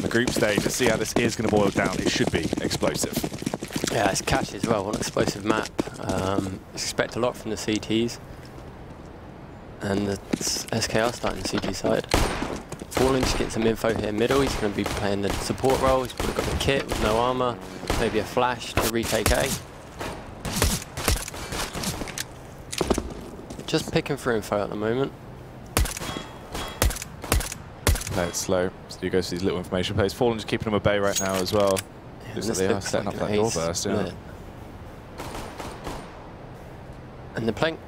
the group stage. Let's see how this is going to boil down. It should be explosive. Yeah, it's Cash as well. What an explosive map. Expect a lot from the CTs. And the SKR starting the CT side. Fallen just getting some info here middle. He's going to be playing the support role. He's probably got the kit with no armor. Maybe a flash to retake A. Just picking for info at the moment. Play it slow. So you go to these little information plays. Fallen just keeping them at bay right now as well. Yeah, Looks like they are setting up that door burst. Yeah. And they're playing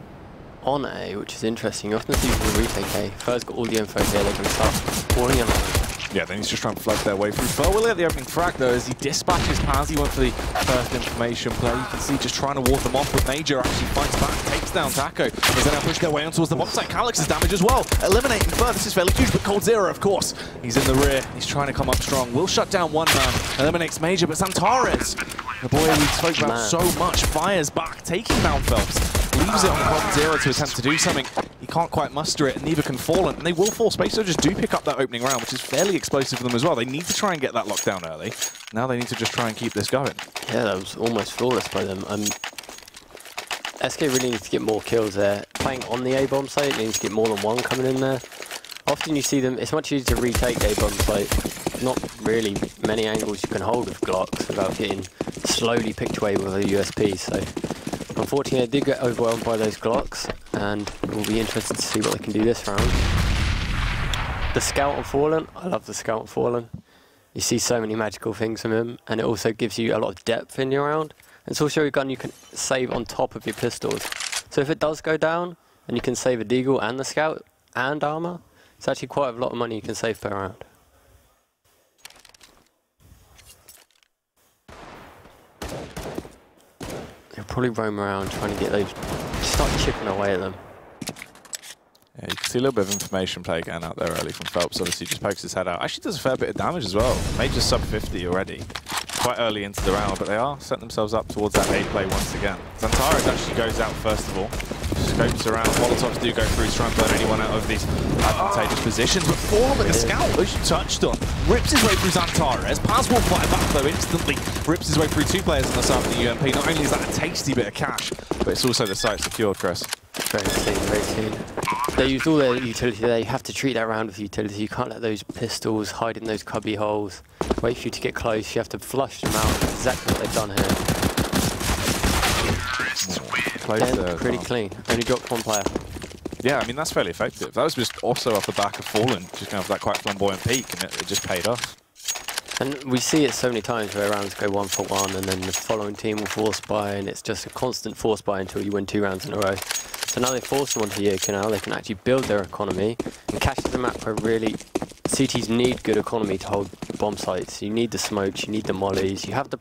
on A, which is interesting. You often see people retake A. Fur's got all the info here. They can start falling in. Yeah, then he's just trying to flood their way through. Fur will at the opening frag though as he dispatches Paz. He went for the first information play. You can see just trying to ward them off, but Major actually fights back, takes down Taco. As they now push their way on towards the bomb site. Calyx is damaged as well. Eliminating Fur, this is fairly huge, but Cold Zero, of course. He's in the rear. He's trying to come up strong. Will shut down one man. Eliminates Major, but Xantares, the boy we spoke about so much, fires back, taking down Phelps. Leaves it on Cold Zero to attempt to do something. He can't quite muster it, and neither can Fallen. And they will force Space Soldiers do pick up that opening round, which is fairly explosive for them as well. They need to try and get that lockdown early. Now they need to just try and keep this going. Yeah, that was almost flawless by them. SK really needs to get more kills there. Playing on the A-bomb site, they need to get more than one coming in there. Often you see them, it's much easier to retake A-bomb site. Not really many angles you can hold with Glocks without getting slowly picked away with a USP. So unfortunately, they did get overwhelmed by those Glocks, and we'll be interested to see what they can do this round. The Scout on Fallen, I love the Scout on Fallen. You see so many magical things from him, and it also gives you a lot of depth in your round. And it's also a gun you can save on top of your pistols. So if it does go down, and you can save a Deagle and the Scout and armor, it's actually quite a lot of money you can save per round. You'll probably roam around trying to get those, start chipping away at them. Yeah, you can see a little bit of information play getting out there early from Phelps. Obviously, just pokes his head out. Actually does a fair bit of damage as well. Major sub 50 already. Quite early into the round, but they are setting themselves up towards that A play once again. Xantares actually goes out first of all. Scopes around. Molotovs do go through to try and burn anyone out of these advantageous positions. But Fallen with the Scout, as you touched on, rips his way through Xantares. Paz will fire back though instantly. Rips his way through two players on the side of the UMP. Not only is that a tasty bit of cash, but it's also the site secured, Chris. Very clean, very clean. They used all their utility there. You have to treat that round with utility. You can't let those pistols hide in those cubby holes. Wait for you to get close. You have to flush them out. Exactly what they've done here. Pretty clean. Only dropped one player. Yeah, I mean, that's fairly effective. That was just also off the back of Fallen, just going for that quite flamboyant peak, and it just paid off. And we see it so many times where rounds go 1 for 1, and then the following team will force buy, and it's just a constant force buy until you win 2 rounds in a row. So now they force them onto Yerka now, they can actually build their economy. And Cash is a map where really CTs need good economy to hold bomb sites. You need the smokes, you need the mollies. You have to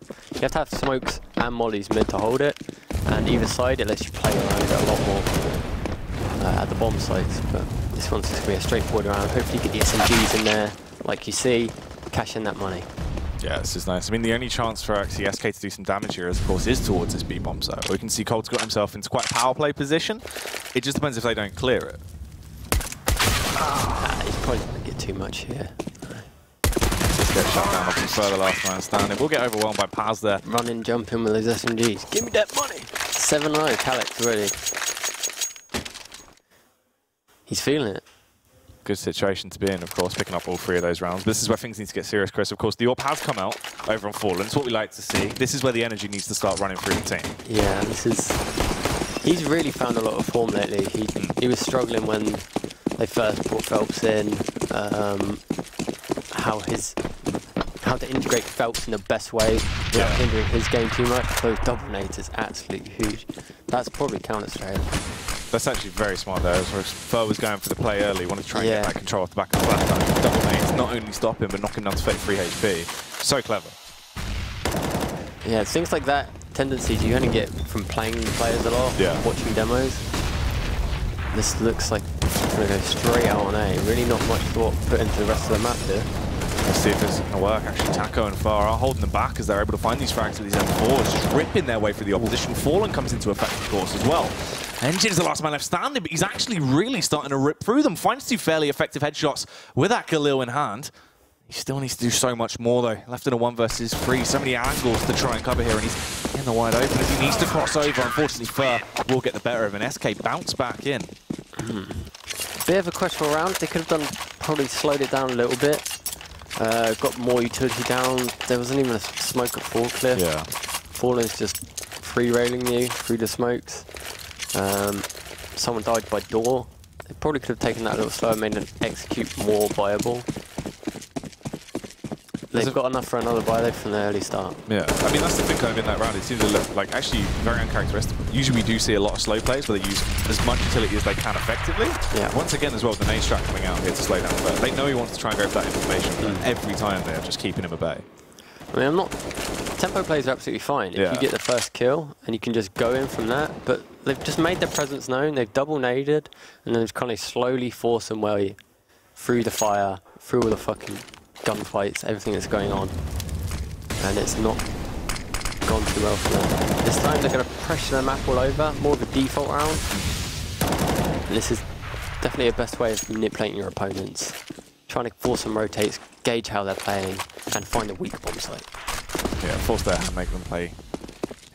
have smokes and mollies mid to hold it. And either side, it lets you play around it a lot more at the bomb sites. But this one's just going to be a straightforward round. Hopefully you get the SMGs in there, like you see, cash in that money. Yeah, this is nice. I mean, the only chance for actually SK to do some damage here, of course, is towards this B-bomb site. We can see Cold's got himself into quite a power play position. It just depends if they don't clear it. He's probably going to get too much here. Just get shut down up further last man standing. We'll get overwhelmed by Paz there. Running, jumping with those SMGs. Give me that money! 7-0, Calyx already. He's feeling it. Good situation to be in, of course, picking up all 3 of those rounds. This is where things need to get serious, Chris. Of course, the AWP has come out over on Fallen. It's what we like to see. This is where the energy needs to start running through the team. Yeah, he's really found a lot of form lately. He was struggling when they first brought Phelps in. How to integrate Phelps in the best way without hindering his game too much. Those double nades is absolutely huge. That's probably Counter-Strike. That's actually very smart there. Whereas Fur was going for the play early, wanted to try and get that control off the back of the flat. Double nades, not only stop him, but knock him down to 33 HP. So clever. Yeah, things like that, tendencies you only get from playing the players a lot, watching demos. This looks like it's going to go straight out on A. Really not much thought put into the rest of the map here. Let's see if this is going to work. Actually, Taco and Far are holding them back as they're able to find these frags with these M4s, just ripping their way through the opposition. Fallen comes into effect, of course, as well. Engine's the last man left standing, but he's actually really starting to rip through them. Finds 2 fairly effective headshots with that Galil in hand. He still needs to do so much more though. Left in a 1 versus 3, so many angles to try and cover here, and he's in the wide open as he needs to cross over. Unfortunately, Fer will get the better of an SK bounce back in. Bit of a questionable round. They could have done, probably slowed it down a little bit. Got more utility down. There wasn't even a smoke at Forklift. Yeah. Fallen's just free railing you through the smokes. Someone died by door. They probably could have taken that a little slower, made it execute more viable. They've got enough for another buy from the early start. Yeah, I mean, that's the thing kind of in that round. It seems to look like actually very uncharacteristic. Usually we do see a lot of slow plays where they use as much utility as they can effectively. Yeah. Once again as well, the nade strat coming out here to slow down. But they know he wants to try and go for that information. But every time they're just keeping him at bay. I mean, tempo plays are absolutely fine if you get the first kill and you can just go in from that. But they've just made their presence known. They've double naded and then just kind of slowly force them way through the fire, through all the fucking gunfights, everything that's going on, and it's not gone too well for them. This time they're going to pressure the map all over, more of a default round. And this is definitely a best way of manipulating your opponents. Trying to force them rotates, gauge how they're playing, and find a weak bomb site. Yeah, force their hand, make them play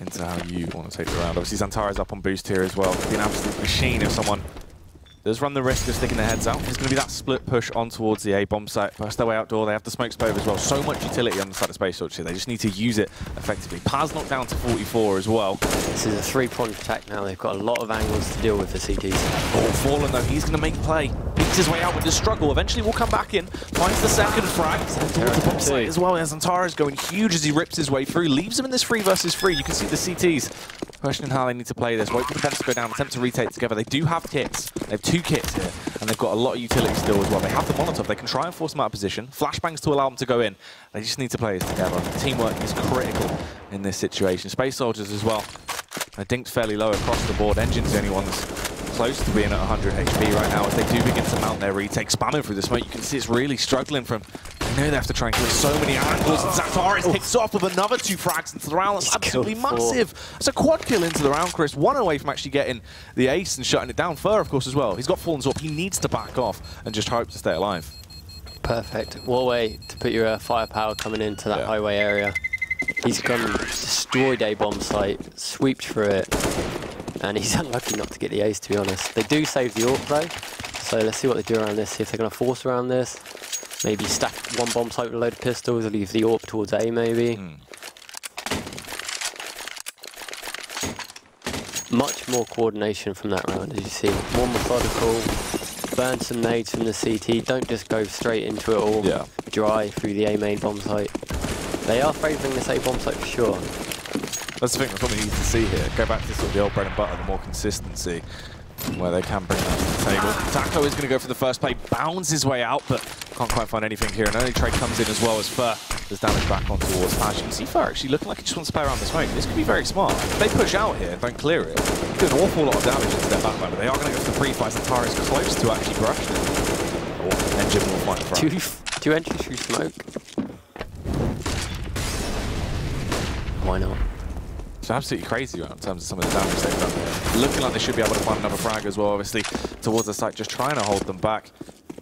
into how you want to take the round. Obviously Xantara's up on boost here as well. It'd be an absolute machine if someone does run the risk of sticking their heads out. There's going to be that split push on towards the A bomb site. First their way outdoor, they have the smoke spove as well. So much utility on the side of Space Soldier. They just need to use it effectively. Paz knocked down to 44 as well. This is a three-pronged attack now. They've got a lot of angles to deal with the CTs. Oh, Fallen though, he's going to make play. Beats his way out with the struggle. Eventually will come back in. Finds the second frag. Towards the bomb site as well. As Xantara's going huge as he rips his way through. Leaves him in this 3 versus 3. You can see the CTs questioning how they need to play this. Wait for the bombs to go down, attempt to retake together. They do have kits. They have 2 kits here, and they've got a lot of utility still as well. They have the Molotov. They can try and force them out of position. Flashbangs to allow them to go in. They just need to play this together. Teamwork is critical in this situation. Space Soldiers as well. They're dinked fairly low across the board. Engine's the only one that's close to being at 100 HP right now as they do begin to mount their retake. Spamming through the smoke. You can see it's really struggling from... They know they have to try and clear so many angles, and Xantara kicks off with another 2 frags into the round. That's absolutely massive. It's a quad kill into the round, Chris. 1 away from actually getting the ace and shutting it down. Fer, of course, as well. He's got Fallen's up. He needs to back off and just hope to stay alive. Perfect. What a way to put your firepower coming into that highway area. He's gone and destroyed a bomb site, sweeped through it, and he's unlucky not to get the ace, to be honest. They do save the AWP though, so let's see what they do around this, see if they're going to force around this. Maybe stack 1 bomb site with a load of pistols, leave the AWP towards A maybe. Much more coordination from that round, as you see. More methodical, burn some nades from the CT, don't just go straight into it all dry through the A main bomb site. They are favouring this A bomb site for sure. That's the thing, that's what we need to see here. Go back to sort of the old bread and butter, the more consistency, where they can bring that to the table. Taco is going to go for the first play, bounds his way out, but can't quite find anything here. An early trade comes in as well as Fer. There's damage back on towards Paz. You can see Fer actually looking like he just wants to play around the smoke. This could be very smart. If they push out here and don't clear it, do an awful lot of damage into their backline, but they are going to go for the pre-fight. Xantara is close to actually brushing it. Oh, Engine will find front. Two entries through smoke. Why not? It's absolutely crazy in terms of some of the damage they've done here. Looking like they should be able to find another frag as well, obviously, towards the site, just trying to hold them back.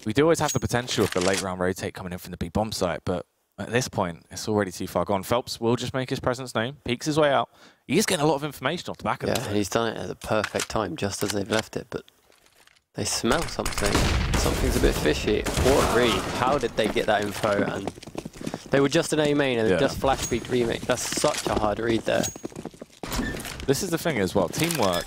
We do always have the potential of the late round rotate coming in from the big bomb site, but at this point, it's already too far gone. Phelps will just make his presence known, peeks his way out. He is getting a lot of information off the back of it. Yeah, and he's done it at the perfect time, just as they've left it, but they smell something. Something's a bit fishy. What a read. How did they get that info? And they were just an A main and they just flash peeked remake. That's such a hard read there. This is the thing as well, teamwork.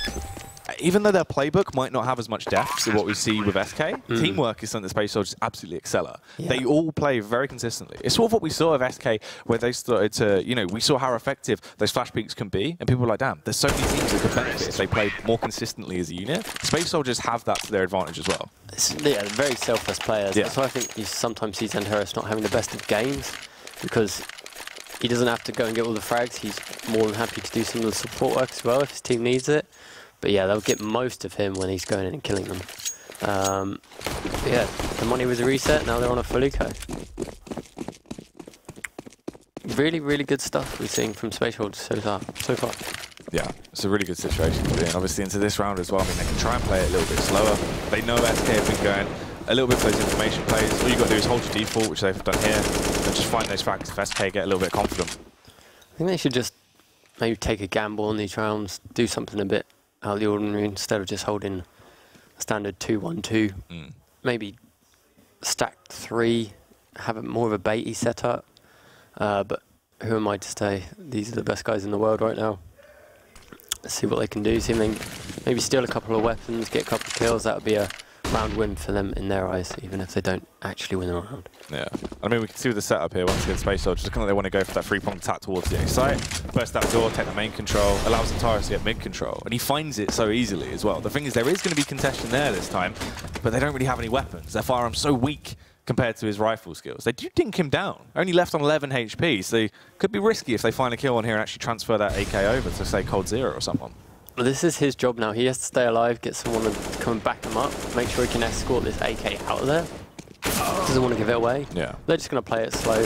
Even though their playbook might not have as much depth to what we see with SK, teamwork is something that Space Soldiers absolutely excel at. They all play very consistently. It's sort of what we saw of SK, where they started to, you know, we saw how effective those flash peaks can be, and people were like, damn, there's so many teams that could benefit if they played more consistently as a unit. Space Soldiers have that to their advantage as well. Yeah, very selfless players. That's why I think you sometimes see Xantara not having the best of games, because he doesn't have to go and get all the frags. He's more than happy to do some of the support work as well if his team needs it. But yeah, they'll get most of him when he's going in and killing them. Yeah, the money was a reset, now they're on a full eco. Really, really good stuff we're seeing from Space Soldiers so far. Yeah, it's a really good situation to be in. Obviously into this round as well, I mean, they can try and play it a little bit slower. They know SK have been going a little bit for those information plays. All you got to do is hold your default, which they've done here, and just find those frags if SK get a little bit confident. I think they should just maybe take a gamble on these rounds, do something a bit out of the ordinary instead of just holding a standard 2-1-2. Maybe stack 3, have more of a baity setup. But who am I to say? These are the best guys in the world right now. Let's see what they can do. See if they can maybe steal a couple of weapons, get a couple of kills. That would be a round win for them in their eyes, even if they don't actually win the round. Yeah, I mean, we can see with the setup here, once again, Space Soldiers, looking like they want to go for that 3-pronged attack towards the A site, burst that door, take the main control, allows Xantares to get mid control, and he finds it so easily as well. The thing is, there is going to be contention there this time, but they don't really have any weapons. Their firearm's so weak compared to his rifle skills. They do dink him down, only left on 11 HP, so they could be risky if they find a kill on here and actually transfer that AK over to, say, Cold Zero or someone. Well, this is his job now. He has to stay alive, get someone to come and back him up, make sure he can escort this AK out of there. Doesn't want to give it away. Yeah. They're just going to play it slow,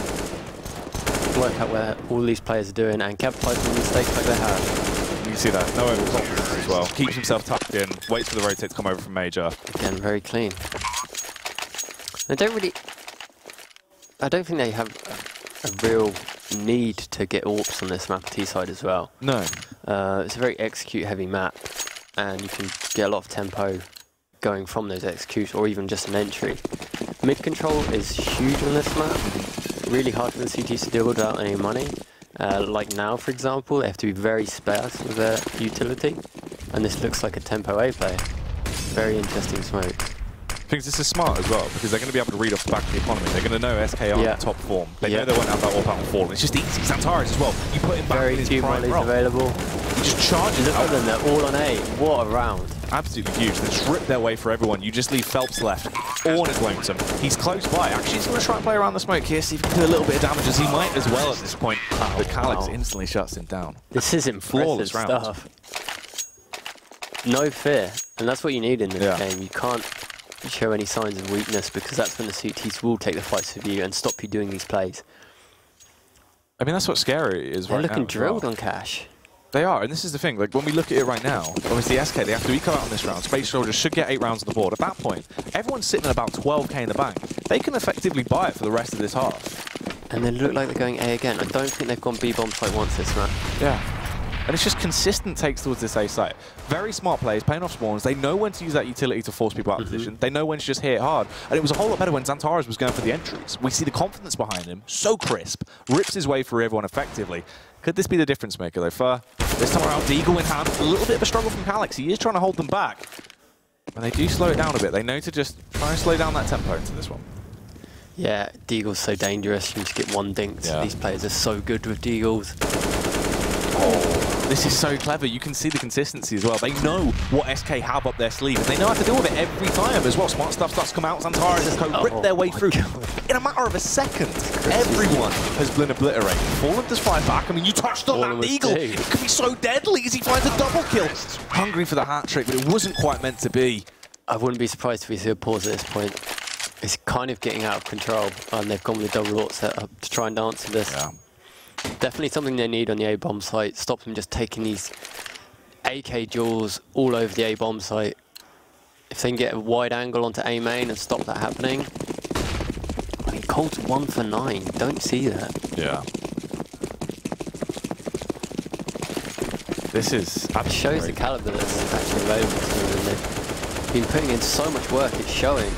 work out where all these players are doing, and capitalize on mistakes like they have. You can see that. No overconfidence as well. Keeps himself tucked in, waits for the rotate to come over from Major. Again, very clean. They don't really... I don't think they have a real need to get AWPs on this map T-side as well. No. It's a very execute-heavy map, and you can get a lot of tempo going from those executes, or even just an entry. Mid-control is huge on this map. Really hard for the CTs to deal with without any money. Like now, for example, they have to be very sparse with their utility, and this looks like a tempo A play. Very interesting smoke. I think this is smart as well, because they're going to be able to read off the back of the economy. They're going to know SK are in top form. They know they won't have that AWP out and fall. It's just easy. Xantares as well. You put him back in his prime role. Available. He just charges Look at them, they're all on A. What a round. Absolutely huge. They just rip their way for everyone. You just leave Phelps left, all on his lonesome. He's close by. Actually, he's going to try and play around the smoke here, see if he can do a little bit of damage, as he might as well at this point. But Calyx instantly shuts him down. This is impressive stuff. No fear, and that's what you need in this game. You can't show any signs of weakness, because that's when the CTs will take the fights with you and stop you doing these plays. I mean, that's what's scary is They're right now. They're looking drilled on Cash. They are, and this is the thing, like when we look at it right now, obviously SK, they have to eco out on this round. Space Soldiers should get 8 rounds on the board. At that point, everyone's sitting at about 12k in the bank. They can effectively buy it for the rest of this half. And they look like they're going A again. I don't think they've gone B bomb site once this round. Yeah. And it's just consistent takes towards this A site. Very smart players, playing off spawns. They know when to use that utility to force people out of position. They know when to just hit it hard. And it was a whole lot better when Xantares was going for the entries. We see the confidence behind him. So crisp. Rips his way through everyone effectively. Could this be the difference maker, though? For this time around, Deagle in hand. A little bit of a struggle from Calyx. He is trying to hold them back. And they do slow it down a bit. They know to just try and slow down that tempo into this one. Yeah, Deagle's so dangerous. You just get one dinked. Yeah. These players are so good with Deagles. Oh, this is so clever. You can see the consistency as well. They know what SK have up their sleeve, and they know how to deal with it every time as well. Smart stuff starts to come out. Xantares has rip their way through. In a matter of a second, everyone has been obliterated. Fallen does fight back. I mean, you touched on that Deagle. It could be so deadly as he finds a double kill. Hungry for the hat trick, but it wasn't quite meant to be. I wouldn't be surprised if we see a pause at this point. It's kind of getting out of control, and they've gone with a double AWP setup to try and answer this. Yeah. Definitely something they need on the A-bomb site. Stop them just taking these AK duels all over the A-bomb site. If they can get a wide angle onto A main and stop that happening. I mean, Colt's 1 for 9. Don't see that. Yeah. This is... It shows the caliber that's actually available to them. And they've been putting in so much work, it's showing.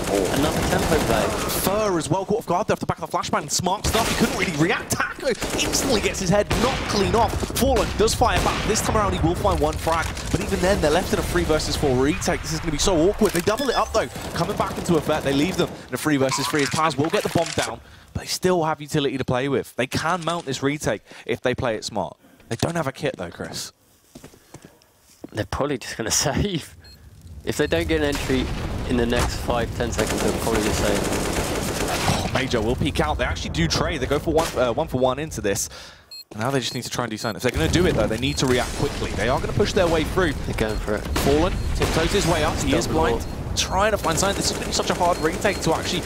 Another tempo play. Fur as well, caught off guard there off the back of the flashbang. Smart stuff, he couldn't really react. Taco instantly gets his head knocked clean off. Fallen does fire back. This time around he will find one frag, but even then they're left in a 3 versus 4 retake. This is going to be so awkward. They double it up though. Coming back into effect, they leave them in a 3 versus 3 as Paz will get the bomb down, but they still have utility to play with. They can mount this retake if they play it smart. They don't have a kit though, Chris. They're probably just going to save. If they don't get an entry in the next 5-10 seconds, they'll probably just save. Oh, Major will peek out. They actually do trade. They go for one for one into this. And now they just need to try and do something. If they're going to do it, though, they need to react quickly. They are going to push their way through. They're going for it. Fallen tiptoes his way up. He is blind. Trying to find signs. This has been such a hard retake to actually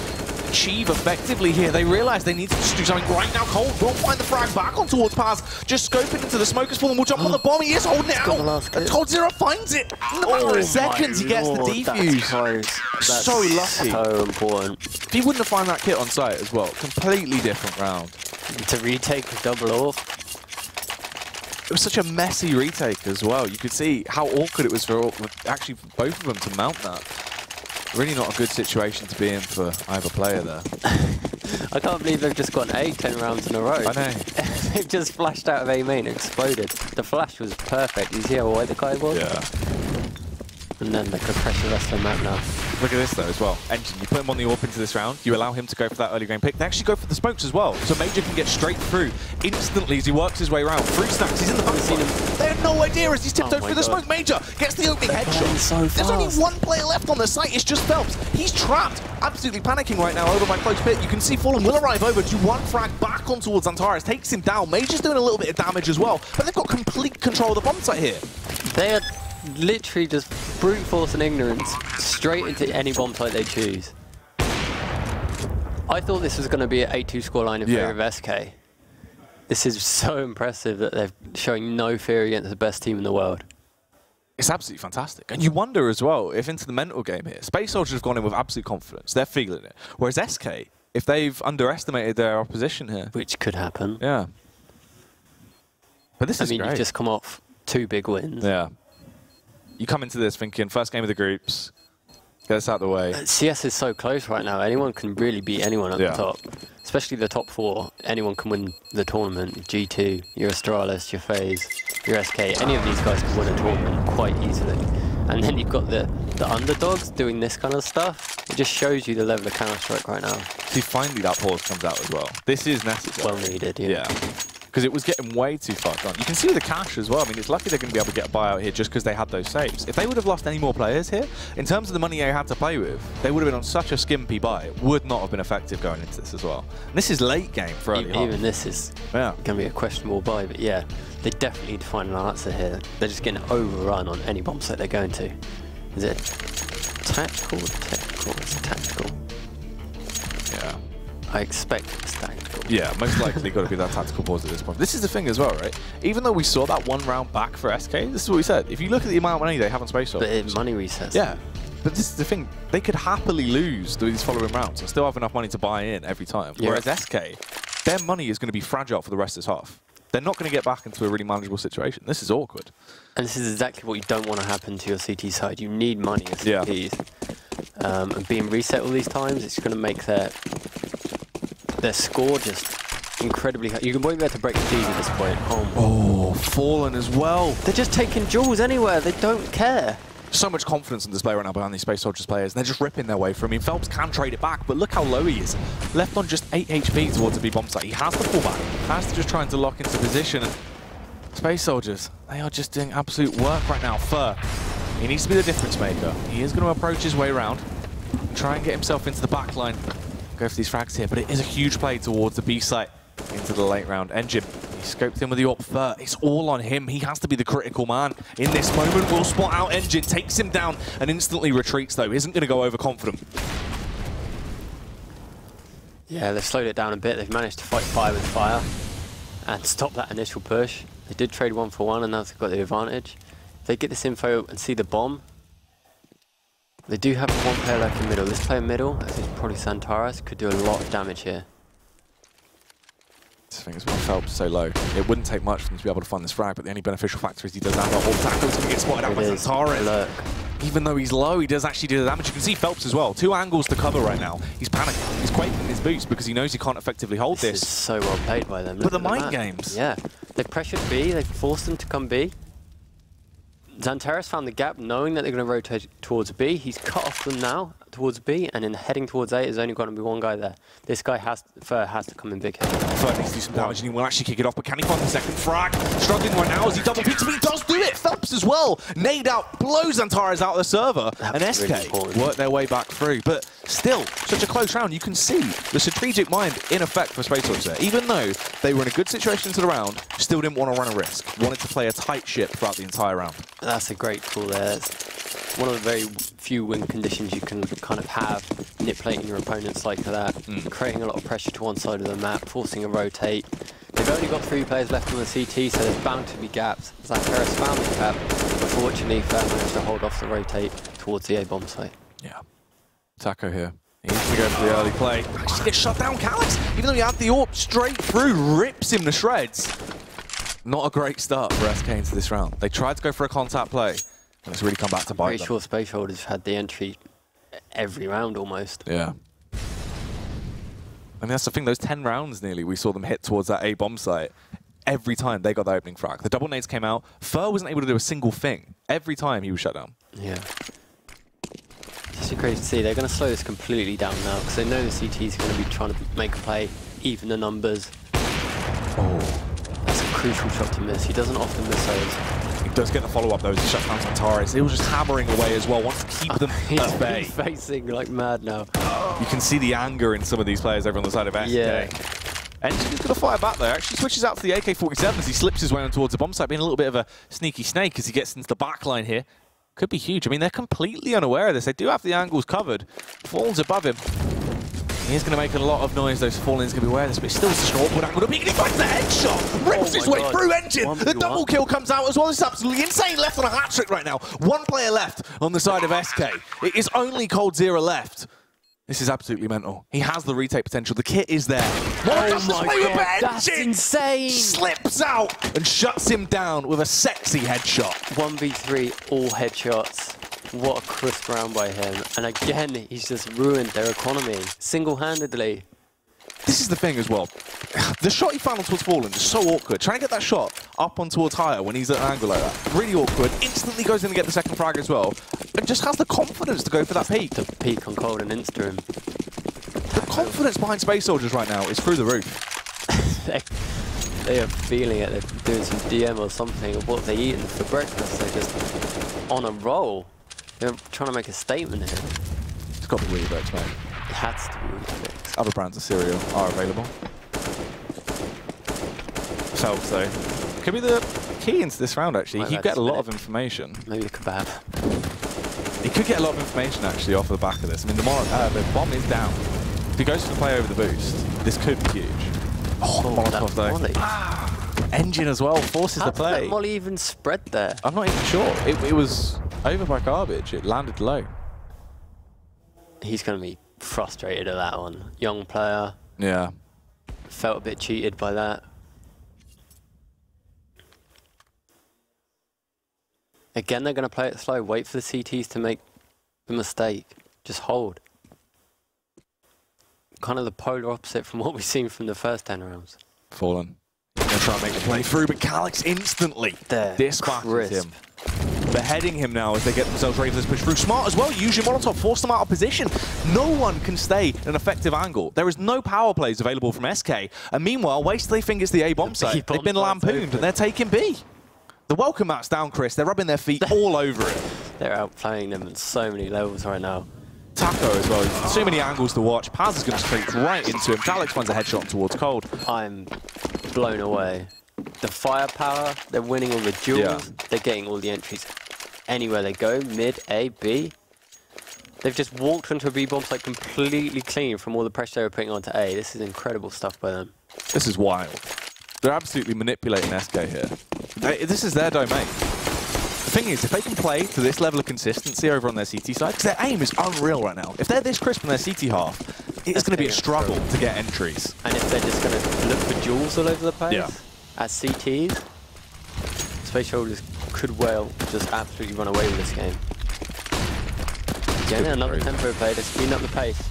achieve effectively here. They realize they need to just do something right now. Cold will find the frag back on towards Paz. Just scoping into the smoke is falling. Will jump on the bomb. He is holding it out. And Cold Zero finds it. In the matter of seconds, he gets the defuse. So lucky. So important. If he wouldn't have found that kit on site as well, completely different round. To retake a double off. It was such a messy retake as well. You could see how awkward it was for actually both of them to mount that. Really not a good situation to be in for either player there. I can't believe they've just gone 10 rounds in a row. I know. They've just flashed out of A main and exploded. The flash was perfect. You see how wide the guy was? Yeah. And then they could press the rest of the map now. Look at this though as well. Engine, you put him on the AWP into this round, you allow him to go for that early game pick. They actually go for the smokes as well. So Major can get straight through instantly as he works his way around. Through stacks, he's in the back. They have no idea as he's tiptoed through the smoke. Major gets the opening headshot. So There's only one player left on the site, it's just Phelps. He's trapped, absolutely panicking right now over by close pit. You can see Fallen will arrive over to one frag back on towards Antares, takes him down. Major's doing a little bit of damage as well, but they've got complete control of the bomb site here. They are literally just brute force and ignorance straight into any bomb site they choose. I thought this was going to be an 8-2 scoreline in favour of SK. This is so impressive that they're showing no fear against the best team in the world. It's absolutely fantastic. And you wonder as well if into the mental game here, Space Soldiers have gone in with absolute confidence. They're feeling it. Whereas SK, if they've underestimated their opposition here. Which could happen. Yeah. But this is great. You've just come off 2 big wins. Yeah. You come into this thinking, first game of the groups, get us out of the way. CS is so close right now. Anyone can really beat anyone at the top. Especially the top 4. Anyone can win the tournament. G2, your Astralis, your FaZe, your SK. Any of these guys can win a tournament quite easily. And then you've got the underdogs doing this kind of stuff. It just shows you the level of Counter-Strike right now. See, finally that pause comes out as well. This is necessary. Well needed, yeah. Because it was getting way too far gone. You can see with the cash as well. I mean, it's lucky they're going to be able to get a buyout here just because they had those saves. If they would have lost any more players here, in terms of the money they had to play with, they would have been on such a skimpy buy. It would not have been effective going into this as well. And this is late game for early on. Even this is going to be a questionable buy, but yeah, they definitely need to find an answer here. They're just getting overrun on any bomb site they're going to. Is it tactical or technical? It's tactical. Yeah. I expect it's tactical. Yeah, most likely got to be that tactical pause at this point. This is the thing as well, right? Even though we saw that 1 round back for SK, this is what we said. If you look at the amount of money they have on Space Soldiers. But money resets. Yeah. But this is the thing. They could happily lose these following rounds and still have enough money to buy in every time. Yeah. Whereas SK, their money is going to be fragile for the rest of this half. They're not going to get back into a really manageable situation. This is awkward. And this is exactly what you don't want to happen to your CT side. You need money as CTs. And being reset all these times, it's going to make their score just incredibly high. You won't be able to break the Gs at this point. Oh, Fallen as well. They're just taking jewels anywhere. They don't care. So much confidence on display right now behind these Space Soldiers players, and they're just ripping their way through. I mean, Phelps can trade it back, but look how low he is. Left on just 8 HP towards a B bomb site. He has to fall back. Has to just trying to lock into position. And Space Soldiers, they are just doing absolute work right now. Fur, he needs to be the difference maker. He is going to approach his way around, try and get himself into the back line. Go for these frags here, but it is a huge play towards the B site into the late round. Engine, he scoped in with the AWP Fur. It's all on him. He has to be the critical man in this moment. Will spot out Engine, takes him down and instantly retreats though. Isn't going to go overconfident. Yeah, they've slowed it down a bit. They've managed to fight fire with fire and stop that initial push. They did trade 1 for 1 and now they've got the advantage. If they get this info and see the bomb, they do have 1 player left in middle. This player middle, I think probably Santaras, could do a lot of damage here. This thing is well, Phelps so low. It wouldn't take much for them to be able to find this frag, but the only beneficial factor is he does have a whole tackle. He's going to get spotted out by Santaras. Look. Even though he's low, he does actually do the damage. You can see Phelps as well. 2 angles to cover right now. He's panicking. He's quaking in his boots because he knows he can't effectively hold this. This is so well played by them. But the mind games. Yeah. They pressured B. They forced them to come B. Xantares found the gap, knowing that they're going to rotate towards B. He's cut off them now towards B, and in heading towards A, there's only going to be 1 guy there. This guy has to come in big here. Fur needs to do some damage, and he will actually kick it off, but can he find the second frag? Struggling right now as he double peeks, but he does do it! Phelps as well! Nade out, blows Xantares out of the server, and SK really work their way back through. But Still, such a close round. You can see the strategic mind in effect for Space Soldiers there. Even though they were in a good situation to the round, still didn't want to run a risk. Wanted to play a tight ship throughout the entire round. That's a great call there. It's one of the very few win conditions you can kind of have, manipulating your opponents like that, creating a lot of pressure to one side of the map, forcing a rotate. They've only got 3 players left on the CT, so there's bound to be gaps. Zaferes found the gap, but fortunately, Fair managed to hold off the rotate towards the A-bomb site. Yeah. Taco here. He's going to go for the early play. Actually gets shut down. Calix, even though he had the AWP straight through, rips him to shreds. Not a great start for SK into this round. They tried to go for a contact play, and it's really come back to bite them. Pretty sure Space Soldiers had the entry every round almost. Yeah. I mean, that's the thing, those 10 rounds nearly, we saw them hit towards that A-bomb site. Every time they got the opening frag. The double nades came out. Fur wasn't able to do a single thing. Every time he was shut down. Yeah. It's just crazy to see. They're going to slow this completely down now because they know the CT is going to be trying to make a play, even the numbers. Oh. That's a crucial shot to miss. He doesn't often miss those. He does get the follow-up though as he shuts down Antares. He was just hammering away as well, wants to keep them at bay. He's facing like mad now. You can see the anger in some of these players over on the side of SK. Yeah. Engine's going to fire back there. Actually switches out to the AK-47 as he slips his way on towards the bomb site, being a little bit of a sneaky snake as he gets into the back line here. Could be huge. I mean, they're completely unaware of this. They do have the angles covered. Fallen's above him. He's going to make a lot of noise. Those Fallen's going to be aware of this, but it's still such an awkward angle to peek, and he finds the headshot! Rips his way through Engine! The double kill comes out as well. It's absolutely insane. Left on a hat-trick right now. 1 player left on the side of SK. It is only coldzera left. This is absolutely mental. He has the retake potential. The kit is there. Oh my god, that's insane! Slips out and shuts him down with a sexy headshot. 1v3, all headshots. What a crisp round by him. And again, he's just ruined their economy, single-handedly. This is the thing as well. The shot he found on towards Fallen is so awkward. Trying to get that shot up on towards higher when he's at an angle like that. Really awkward. Instantly goes in to get the second frag as well. And just has the confidence to go for that peak. The peak on Cold and Insta him. The confidence behind Space Soldiers right now is through the roof. They are feeling it. They're doing some DM or something of what they're eating for breakfast. They're just on a roll. They're trying to make a statement here. It's got to be Weetabix, mate. It has to be Weetabix. Other brands of cereal are available. Selves, though. Could be the key into this round, actually. He could get a lot of information. Maybe the kebab. He could get a lot of information, actually, off the back of this. I mean, the bomb is down. If he goes for the play over the boost, this could be huge. Oh, Molotov, though. Engine as well forces the play. How did that molly even spread there? I'm not even sure. It was over by garbage. It landed low. He's going to be frustrated at that one. Young player. Yeah. Felt a bit cheated by that. Again, they're going to play it slow. Wait for the CTs to make the mistake. Just hold. Kind of the polar opposite from what we've seen from the first 10 rounds. Fallen. Going to try and make the play through, but Calix instantly dispatches him. Beheading him now as they get themselves ready for this push through. Smart as well, use your Molotov, force them out of position. No one can stay in an effective angle. There is no power plays available from SK. And meanwhile, Waste they think it's the A-bomb site. They've been lampooned and they're taking B. The welcome mat's down, Chris. They're rubbing their feet all over it. They're outplaying them at so many levels right now. Taco as well. So many angles to watch. Paz is going to straight right into him. Calix finds a headshot towards Cold. I'm blown away. The firepower, they're winning all the duels, they're getting all the entries. Anywhere they go, mid, A, B. They've just walked onto a B-bomb site completely clean from all the pressure they were putting onto A. This is incredible stuff by them. This is wild. They're absolutely manipulating SK here. This is their domain. The thing is, if they can play to this level of consistency over on their CT side, because their aim is unreal right now. If they're this crisp on their CT half, it's going to be a struggle to get entries. And if they're just going to look for jewels all over the place, as CTs, Space Soldiers could well just absolutely run away with this game. Again, another tempo play to speed up the pace.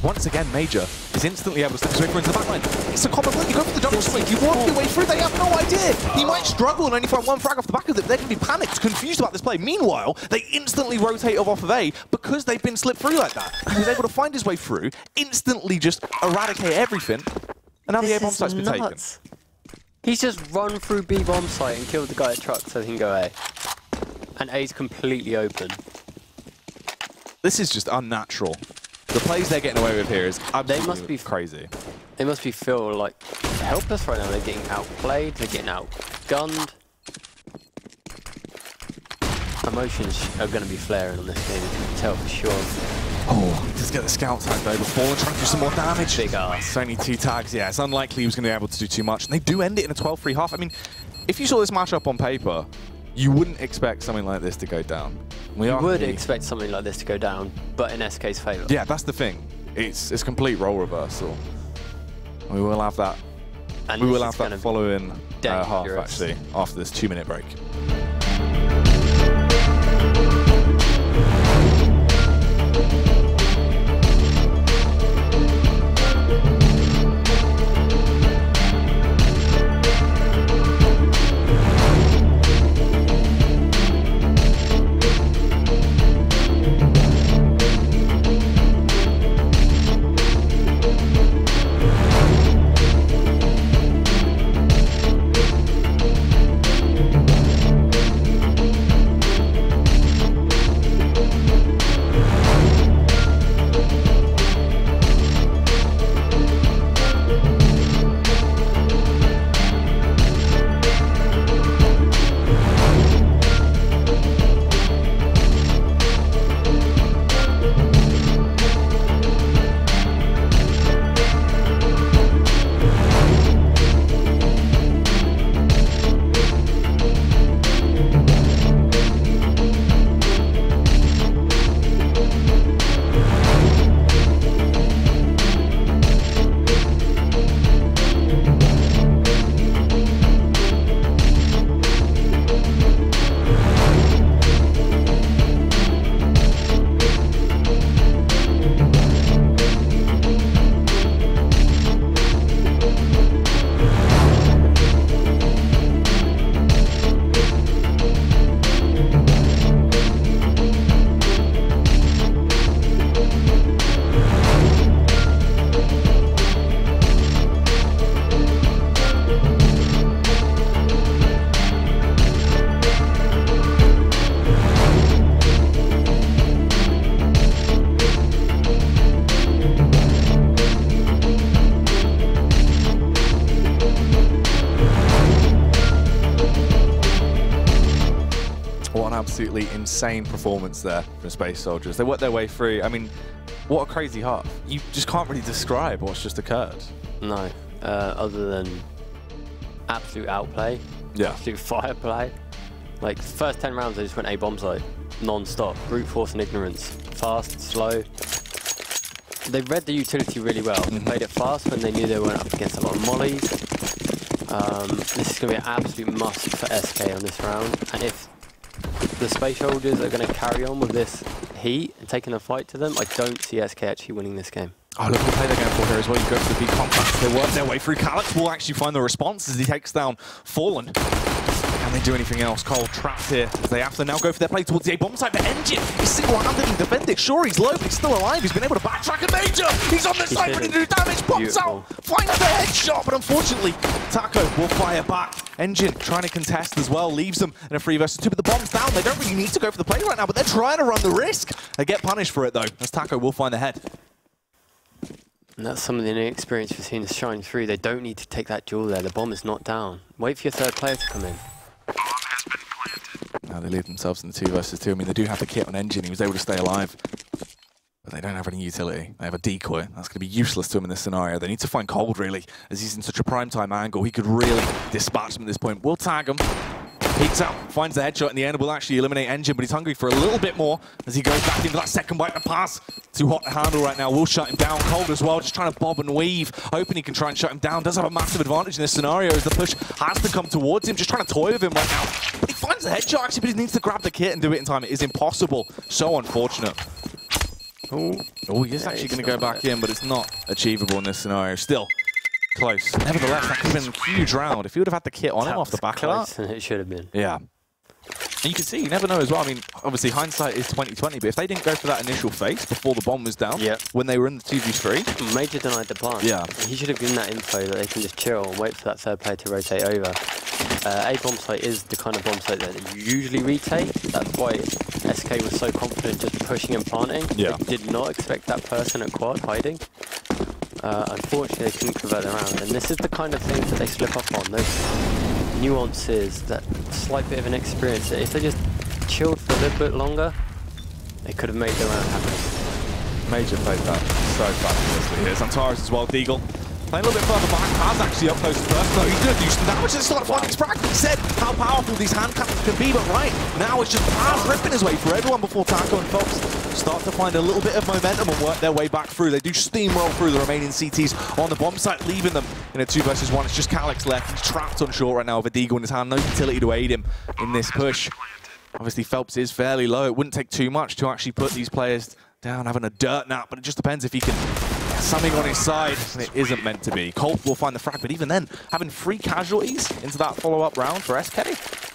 Once again, Major is instantly able to slip his way through into the backline. It's a common look. You go for the double swing. You walk your way through. They have no idea. He might struggle and only find one frag off the back of it. They're going to be panicked, confused about this play. Meanwhile, they instantly rotate off of A because they've been slipped through like that. He was able to find his way through, instantly just eradicate everything, and now the A-bomb site's been taken. He's just run through B-bomb site and killed the guy at truck so he can go A. And A's completely open. This is just unnatural. The plays they're getting away with here is absolutely must be crazy. They must be feel like helpless right now. They're getting outplayed. They're getting outgunned. Emotions are going to be flaring on this game. You can tell for sure. Oh, just get the scout tag though before and try and do some more damage. Big ass. It's only 2 tags. Yeah, it's unlikely he was going to be able to do too much. And they do end it in a 12-3 half. I mean, if you saw this matchup on paper, you wouldn't expect something like this to go down. You would expect something like this to go down, but in SK's favour. Yeah, that's the thing. It's complete role reversal. We will have that. And we will have that following half actually after this 2-minute break. Absolutely insane performance there from Space Soldiers. They worked their way through. I mean, what a crazy half. You just can't really describe what's just occurred. No, other than absolute outplay, absolute fire play. Like, first 10 rounds, they just went A-bomb side, non-stop, brute force and ignorance, fast, slow. They read the utility really well. They played it fast when they knew they weren't up against a lot of mollies. This is going to be an absolute must for SK on this round, and if the Space Soldiers are going to carry on with this heat and taking a fight to them, I don't see SK actually winning this game. Oh, look at the play they're going for here as well. You go to the big compact. They work their way through. Calyx will actually find the response as he takes down Fallen. Can they do anything else? Cole trapped here as they have to now go for their play towards the A-bomb side. But Engine is single-handedly defended. Sure, he's low, but he's still alive. He's been able to backtrack and Major. He's on the side, ready to do damage. Pops out, finds the headshot, but unfortunately, Taco will fire back. Engine trying to contest as well, leaves them in a 3 versus 2, but the bomb's down. They don't really need to go for the play right now, but they're trying to run the risk. They get punished for it though, as Taco will find the head. And that's some of the inexperience we've seen shine through. They don't need to take that duel there. The bomb is not down. Wait for your third player to come in. Now they leave themselves in the 2 versus 2. I mean, they do have the kit on Engine. He was able to stay alive. But they don't have any utility. They have a decoy. That's going to be useless to him in this scenario. They need to find Cold, really, as he's in such a prime time angle. He could really dispatch them at this point. We'll tag him. Peeks out, finds the headshot in the end, will actually eliminate Engine, but he's hungry for a little bit more as he goes back into that second bite to pass. Too hot to handle right now, will shut him down. Cold as well, just trying to bob and weave, hoping he can try and shut him down. Does have a massive advantage in this scenario as the push has to come towards him, just trying to toy with him right now. But he finds the headshot actually, but he needs to grab the kit and do it in time. It is impossible, so unfortunate. Oh, he's actually going to go back in, but it's not achievable in this scenario. Still close. Nevertheless, that could have been a huge round. If he would have had the kit on him off the back of that. It should have been. Yeah. And you can see, you never know as well. I mean, obviously hindsight is 20/20, but if they didn't go for that initial face before the bomb was down, when they were in the 2v3, Major denied the plant. Yeah. He should have given that info that they can just chill and wait for that third player to rotate over. A bomb site is the kind of bomb site that you usually retake. That's why SK was so confident just pushing and planting. Yeah. They did not expect that person at quad hiding. Unfortunately, they couldn't convert them around. And this is the kind of things that they slip up on. Those nuances, that slight bit of an experience. If they just chilled for a little bit longer, they could have made the round happen. Major played that so fabulously. Here's Antares as well, Deagle. Playing a little bit further back, Paz actually up close first, though. He's going to do some damage. It's like finding Sprack. We said how powerful these hand cannons can be, but right now it's just Paz ripping his way through everyone before Taco and Phelps start to find a little bit of momentum and work their way back through. They do steamroll through the remaining CTs on the bomb site, leaving them in a 2 versus 1. It's just Calyx left. He's trapped on short right now with a Deagle in his hand. No utility to aid him in this push. Obviously, Phelps is fairly low. It wouldn't take too much to actually put these players down, having a dirt nap, but it just depends if he can get something on his side, and it isn't meant to be. Colt will find the frag, but even then, having 3 casualties into that follow-up round for SK,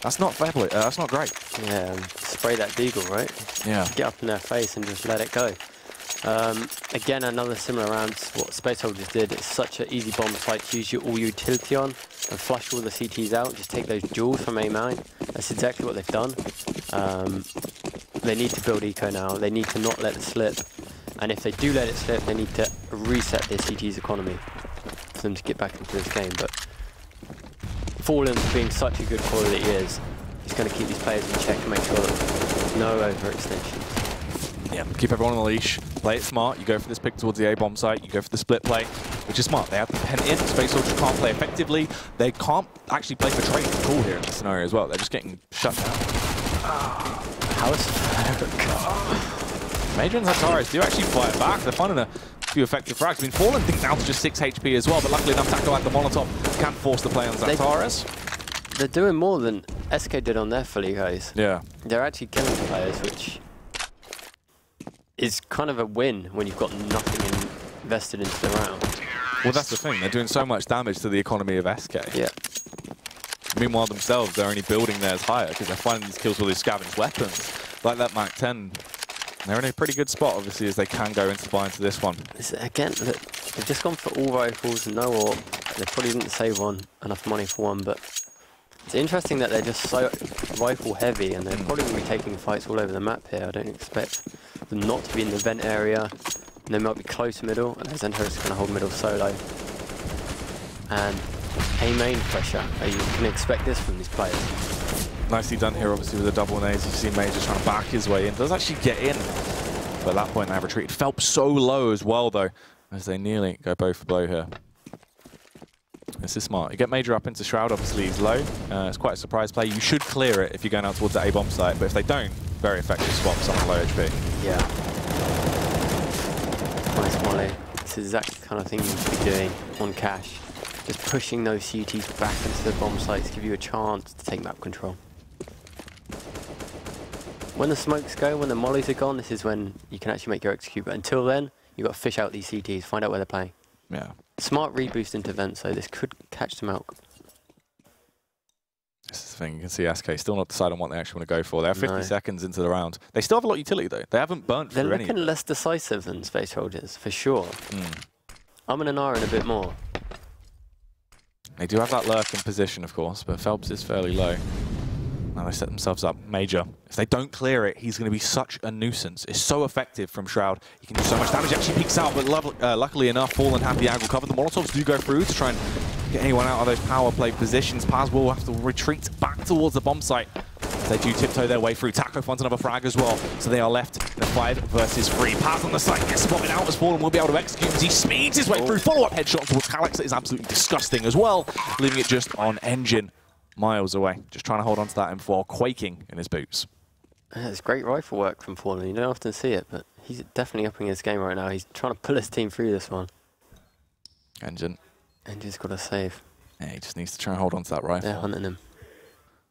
that's not fair play. That's not great. Yeah, spray that Deagle, right? Yeah. Get up in their face and just let it go. Again, another similar round to what Space Soldiers did. It's such an easy bomb site to use your all utility on and flush all the CTs out. Just take those jewels from A-Mine. That's exactly what they've done. They need to build eco now. They need to not let it slip. And if they do let it slip, they need to reset their CT's economy for them to get back into this game. But Fallen, being such a good quality he is, he's going to keep these players in check and make sure that no overextension. Yeah, keep everyone on the leash. Play it smart. You go for this pick towards the A-bomb site. You go for the split play, which is smart. They have the pen in. Space Soldiers can't play effectively. They can't actually play for trade at all here in this scenario as well. They're just getting shut down. How is Major and Antares do actually fight back. They're finding a few effective frags. I mean, Fallen think down to just 6 HP as well, but luckily enough, Taco at the Molotov can force the play on Antares. They're doing more than SK did on their fully, guys. Yeah. They're actually killing players, which is kind of a win when you've got nothing invested into the round. Well, that's the thing. They're doing so much damage to the economy of SK. Yeah. Meanwhile, themselves, they're only building theirs higher because they're finding these kills with these scavenged weapons. Like that Mac 10. They're in a pretty good spot, obviously, as they can go into buy into this one. Again, look, they've just gone for all rifles, no AWP. They probably didn't save enough money for one, but it's interesting that they're just so rifle heavy, and they're probably going to be taking fights all over the map here. I don't expect them not to be in the vent area. And they might be close middle, and Zenhurst is going to hold middle solo. And A-main pressure. You can expect this from these players. Nicely done here, obviously, with the double nades. You see Major trying to back his way in. Does actually get in. But at that point, they have retreated. Phelps so low as well, though, as they nearly go bow for blow here. This is smart. You get Major up into Shroud, obviously he's low. It's quite a surprise play. You should clear it if you're going out towards the A-bomb site, but if they don't, very effective swap on low HP. Yeah. Nice volley. This is exactly the kind of thing you should be doing on Cash. Just pushing those CTs back into the bomb sites to give you a chance to take map control. When the smokes go, when the mollies are gone, this is when you can actually make your execute. But until then, you've got to fish out these CTs, find out where they're playing. Yeah. Smart reboost into vent, so this could catch them out. This is the thing, you can see SK still not decided on what they actually want to go for. They're 50 seconds into the round. They still have a lot of utility though. They haven't burnt through any. They're looking less decisive than Space Soldiers, for sure. I'm an Nara a bit more. They do have that lurk in position, of course, but Phelps is fairly low. Now they set themselves up. Major. If they don't clear it, he's going to be such a nuisance. It's so effective from Shroud. He can do so much damage. He actually peeks out, but luckily enough, Fallen have the angle covered. The Molotovs do go through to try and get anyone out of those power play positions. Paz will have to retreat back towards the bomb site. They do tiptoe their way through. Taco finds another frag as well. So they are left in a 5 versus 3. Paz on the site gets spotted out as Fallen will be able to execute as he speeds his way through. Follow-up headshot towards Calyx that is absolutely disgusting as well, leaving it just on Engine. Miles away, just trying to hold on to that M4, quaking in his boots. It's great rifle work from Fallen. You don't often see it, but he's definitely upping his game right now. He's trying to pull his team through this one. Engine's got to save. Yeah, he just needs to try and hold on to that rifle. They're hunting him.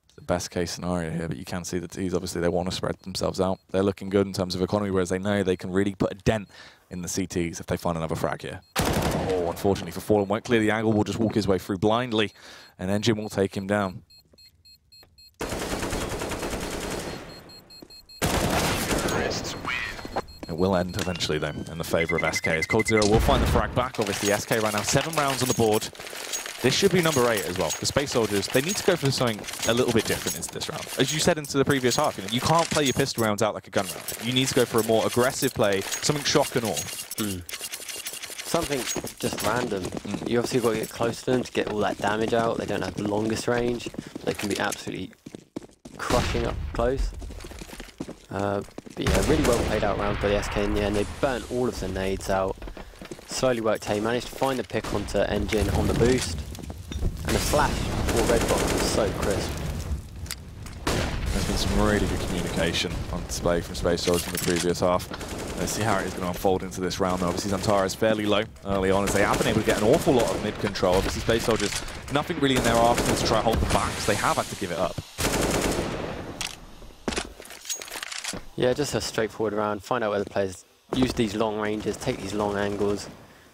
It's the best case scenario here, but you can see that he's obviously they want to spread themselves out. They're looking good in terms of economy, whereas they know they can really put a dent in the CTs if they find another frag here. Oh, unfortunately for Fallen, won't clear the angle, will just walk his way through blindly, and Engine will take him down. It will end eventually, though, in the favour of SK. As Cold Zero will find the frag back. Obviously, SK right now 7 rounds on the board. This should be number 8 as well. The Space Soldiers, they need to go for something a little bit different into this round. As you said into the previous half, you can't play your pistol rounds out like a gun round. You need to go for a more aggressive play, something shock and awe. Something just random. You obviously got to get close to them to get all that damage out. They don't have the longest range. They can be absolutely crushing up close. But yeah, really well played out round by the SK in the end. They burnt all of the nades out. Slowly worked how he managed to find the pick onto Engine on the boost. And the flash for Red Box was so crisp. There's been some really good communication on display from Space Soldiers in the previous half. Let's see how it is going to unfold into this round, though. Obviously, Xantara is fairly low early on, as they have been able to get an awful lot of mid-control. Obviously, Space Soldiers, nothing really in their arsenal to try and hold them back, so they have had to give it up. Yeah, just a straightforward round. Find out where the players use these long ranges, take these long angles.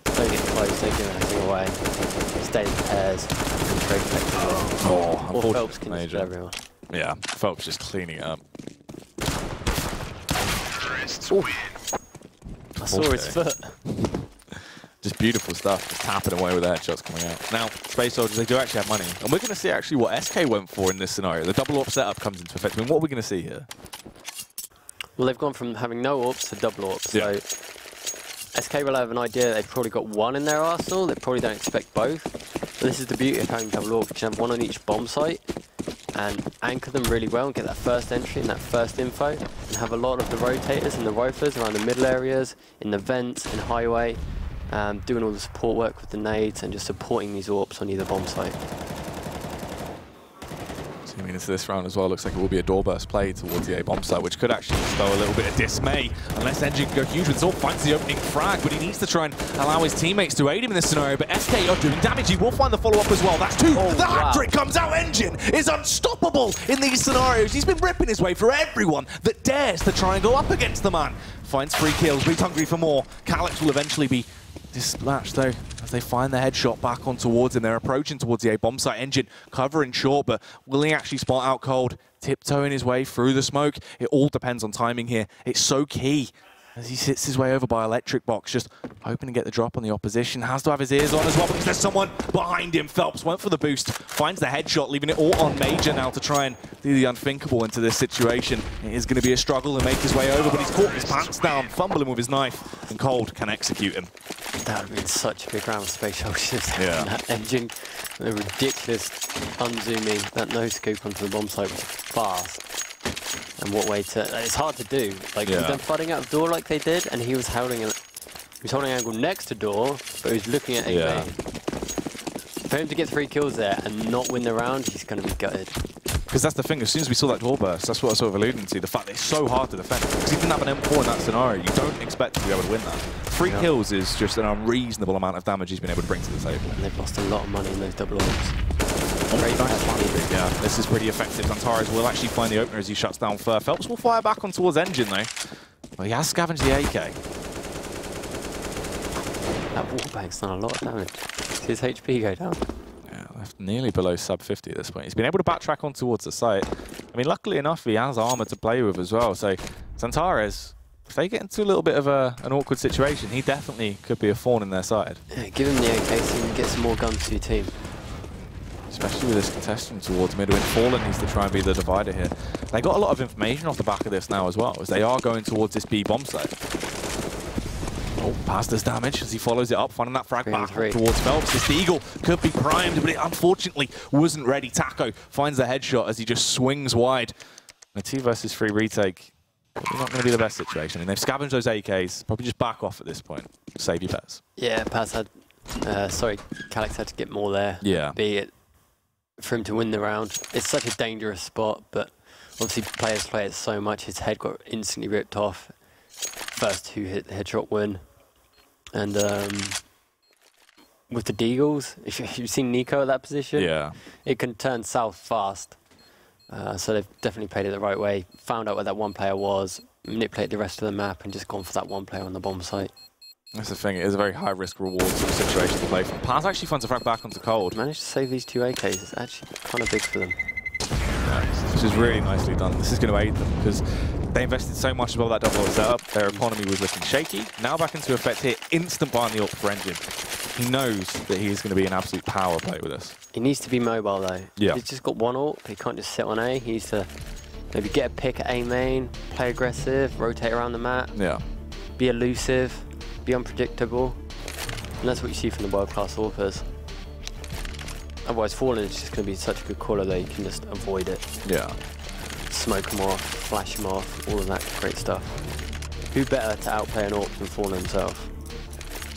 Don't get close, don't give anything away. Stay in pairs, and trade effectively. Or Phelps can just everyone. Yeah, Phelps just cleaning it up. I saw his foot. Just beautiful stuff, just tapping away with the headshots coming out. Now, Space Soldiers, they do actually have money. And we're going to see actually what SK went for in this scenario. The double AWP setup comes into effect. I mean, what are we going to see here? Well, they've gone from having no AWPs to double AWPs. Yeah. So SK will have an idea that they've probably got one in their arsenal. They probably don't expect both. But this is the beauty of having double AWP. You can have one on each bomb site and anchor them really well and get that first entry and that first info, and have a lot of the rotators and the riflers around the middle areas, in the vents, in highway, doing all the support work with the nades and just supporting these AWPs on either bomb site. Zooming into this round as well, looks like it will be a doorburst play towards the A bomb site, which could actually spell a little bit of dismay unless Engine can go huge with Zorb. Finds the opening frag, but he needs to try and allow his teammates to aid him in this scenario. But SK are doing damage. He will find the follow-up as well. That's 2. The hat-trick comes out. Engine is unstoppable in these scenarios. He's been ripping his way through everyone that dares to try and go up against the man. Finds 3 kills, but he's hungry for more. Calyx will eventually be dispatched though, as they find the headshot back on towards him. They're approaching towards the A bomb site. Engine covering short, but will he actually spot out Cold? Tiptoeing his way through the smoke. It all depends on timing here. It's so key as he sits his way over by Electric Box, just hoping to get the drop on the opposition. Has to have his ears on as well because there's someone behind him. Phelps went for the boost, finds the headshot, leaving it all on Major now to try and do the unthinkable into this situation. It is going to be a struggle to make his way over, but he's caught his pants down, fumbling with his knife, and Cold can execute him. That would have been such a big round of Space Soldiers. Yeah. That Engine, the ridiculous unzooming, that no-scope onto the bomb site was fast. And what way to... It's hard to do. Like, with them flooding out the door like they did, and he was holding an angle next to door, but he was looking at A. For him to get 3 kills there and not win the round, he's going to be gutted. Because that's the thing, as soon as we saw that door burst, that's what I was sort of alluding to, the fact that it's so hard to defend. Because he didn't have an M4 in that scenario, you don't expect to be able to win that. 3 kills is just an unreasonable amount of damage he's been able to bring to the table. And they've lost a lot of money in those double AWPs. Yeah, this is pretty effective. Xantara will actually find the opener as he shuts down Fur. Phelps will fire back on towards Engine though. Well, he has scavenged the AK. That wallbang's done a lot of damage. See his HP go down. Yeah, left nearly below sub 50 at this point. He's been able to backtrack on towards the site. I mean, luckily enough, he has armor to play with as well. So Xantara, if they get into a little bit of an awkward situation, he definitely could be a thorn in their side. Yeah, give him the AK so you can get some more guns to your team. Especially with this contestant towards Midwin. Fallen needs to try and be the divider here. They got a lot of information off the back of this now as well, as they are going towards this B bomb site. Oh, past this damage as he follows it up, finding that frag back towards Phelps. This Eagle could be primed, but it unfortunately wasn't ready. Taco finds the headshot as he just swings wide. A 2 versus 3 retake, probably not going to be the best situation. I mean, they've scavenged those AKs, probably just back off at this point. Save your pets. Yeah, Paz had, Calyx had to get more there. Yeah. Be it for him to win the round. It's such a dangerous spot, but obviously players play it so much, his head got instantly ripped off. First 2 hit the headshot win. And with the Deagles, if you've seen Nico at that position, it can turn south fast. So they've definitely played it the right way, found out where that one player was, manipulated the rest of the map, and just gone for that one player on the bomb site. That's the thing, it is a very high risk reward sort of situation to play from. Paz actually finds a frag back onto Cold. Managed to save these 2 AKs, it's actually kind of big for them. Yeah, this is really nicely done. This is going to aid them because They invested so much above that double ult setup, their economy was looking shaky. Now back into effect here, instant buy on the ult for Engine. He knows that he is going to be an absolute power play with this. He needs to be mobile though. Yeah. He's just got one ult, he can't just sit on A. He needs to maybe get a pick at A main, play aggressive, rotate around the map, Yeah. be elusive, be unpredictable. And that's what you see from the world-class AWPers. Otherwise, Fallen is just going to be such a good caller that you can just avoid it. Yeah. Smoke him off, flash him off, all of that great stuff. Who better to outplay an AWP than Fallen himself?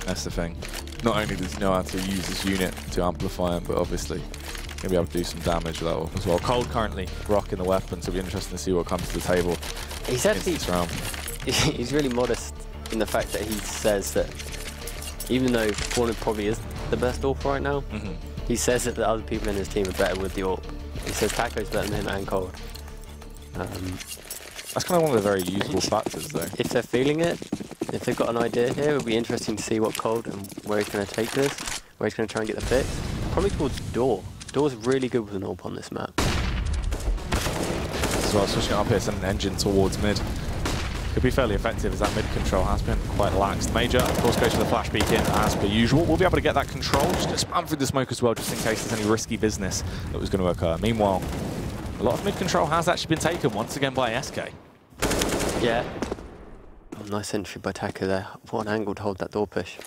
That's the thing. Not only does he know how to use his unit to amplify him, but obviously going to be able to do some damage with that AWP as well. Cold currently rocking the weapon, so it'll be interesting to see what comes to the table He's in actually, this round. he's really modest in the fact that he says that even though Fallen probably is the best AWP right now, he says that the other people in his team are better with the AWP. He says Taco's better than him and Cold. That's kind of one of the very useful factors, though. If they're feeling it, if they've got an idea here, it'll be interesting to see what Cold and where he's going to take this, where he's going to try and get the pick. Probably towards Door. Door's really good with an AWP on this map. As well, switching up here, sending Engine towards mid. Could be fairly effective as that mid control has been quite lax. Major, of course, goes for the flash peek in as per usual. We'll be able to get that control, just to spam through the smoke as well, just in case there's any risky business that was going to occur. Meanwhile, a lot of mid control has actually been taken once again by SK. Yeah. Oh, nice entry by Taco there. What an angle to hold that door push.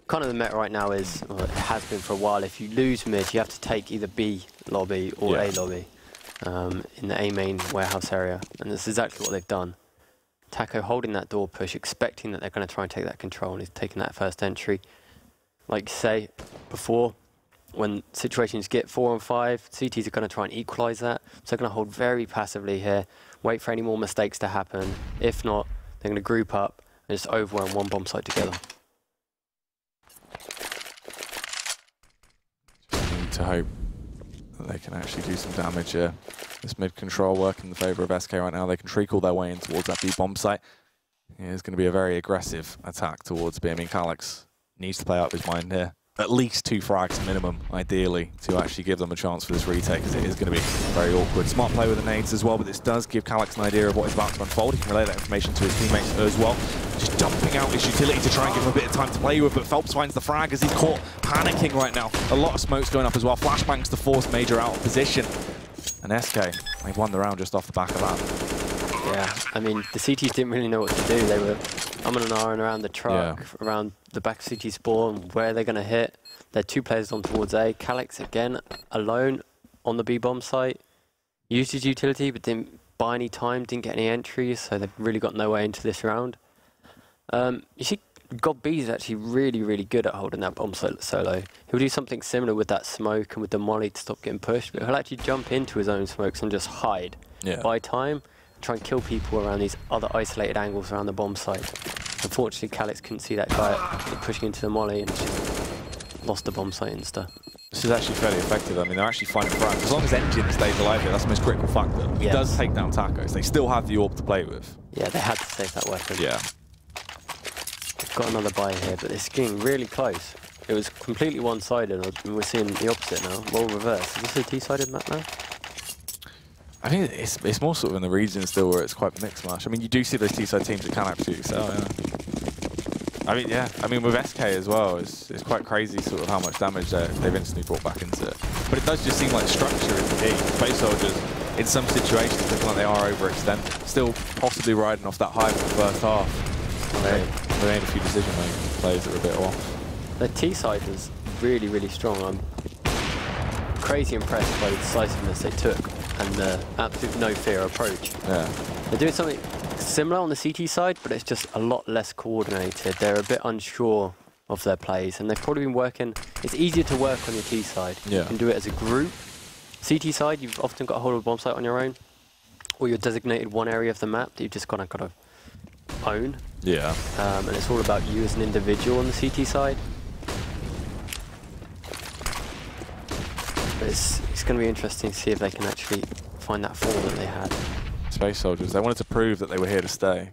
Kind of the meta right now is, well, it has been for a while, if you lose mid, you have to take either B lobby or A lobby in the A main warehouse area. And that's exactly what they've done. Taco holding that door push, expecting that they're going to try and take that control, and he's taking that first entry. Like you say before, when situations get 4 on 5, CTs are going to try and equalise that. So they're going to hold very passively here, wait for any more mistakes to happen. If not, they're going to group up and just overwhelm one bomb site together. Just need to hope that they can actually do some damage here. This mid control work in the favour of SK right now. They can treacle their way in towards that B bomb site. Yeah, it's going to be a very aggressive attack towards B. I mean, Calyx needs to play up his mind here. At least 2 frags minimum, ideally, to actually give them a chance for this retake, because it is going to be very awkward. Smart play with the nades as well, but this does give Calyx an idea of what is about to unfold. He can relay that information to his teammates as well. Just dumping out his utility to try and give him a bit of time to play with, but Phelps finds the frag as he's caught panicking right now. A lot of smoke's going up as well. Flashbangs to force Major out of position. And SK, they've won the round just off the back of that. Yeah, I mean, the CTs didn't really know what to do. They were umming and ahhing around the truck, around the back of CT spawn, where they're going to hit. They're 2 players on towards A. Calyx, again, alone on the B-bomb site. Used his utility, but didn't buy any time, didn't get any entries, so they've really got no way into this round. You see, God B is actually really, really good at holding that bomb solo. He'll do something similar with that smoke and with the molly to stop getting pushed, but he'll actually jump into his own smokes and just hide. Buy time, try and kill people around these other isolated angles around the bomb site. Unfortunately, Calyx couldn't see that guy pushing into the molly and just lost the bomb site and stuff. This is actually fairly effective. I mean, they're actually finding frags. As long as Engine stays alive here, that's the most critical factor. He does take down Tacos. They still have the AWP to play with. Yeah, they had to save that weapon. Yeah. They've got another buy here, but it's getting really close. It was completely one-sided, and we're seeing the opposite now. Role reverse. Is this a T-sided map now? I think it's more sort of in the region still where it's quite mixed match. I mean, you do see those T-side teams that can absolutely excel, yeah. I mean, yeah. I mean, with SK as well, it's quite crazy sort of how much damage they've instantly brought back into it. But it does just seem like structure in the game. Space Soldiers, in some situations, looking like they are overextended. Still possibly riding off that high from the first half. They made a few decision-making plays that were a bit off. The T-side was really, really strong. I'm crazy impressed by the decisiveness they took and the absolute no-fear approach. Yeah. They're doing something similar on the CT side, but it's just a lot less coordinated. They're a bit unsure of their plays, and they've probably been working. It's easier to work on your T side. Yeah. You can do it as a group. CT side, you've often got a hold of a bomb site on your own, or you're designated one area of the map that you've just kind of got to own. Yeah. And it's all about you as an individual on the CT side. But it's going to be interesting to see if they can actually find that form that they had. Space Soldiers, they wanted to prove that they were here to stay.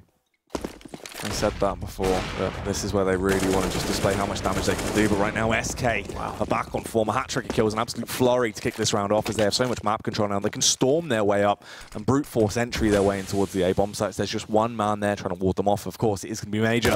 I said that before, that this is where they really want to just display how much damage they can do. But right now, SK are back on form. A hat-trick of kills, an absolute flurry to kick this round off as they have so much map control now. They can storm their way up and brute force entry their way in towards the A-bomb sites. There's just one man there trying to ward them off. Of course, it is going to be Major.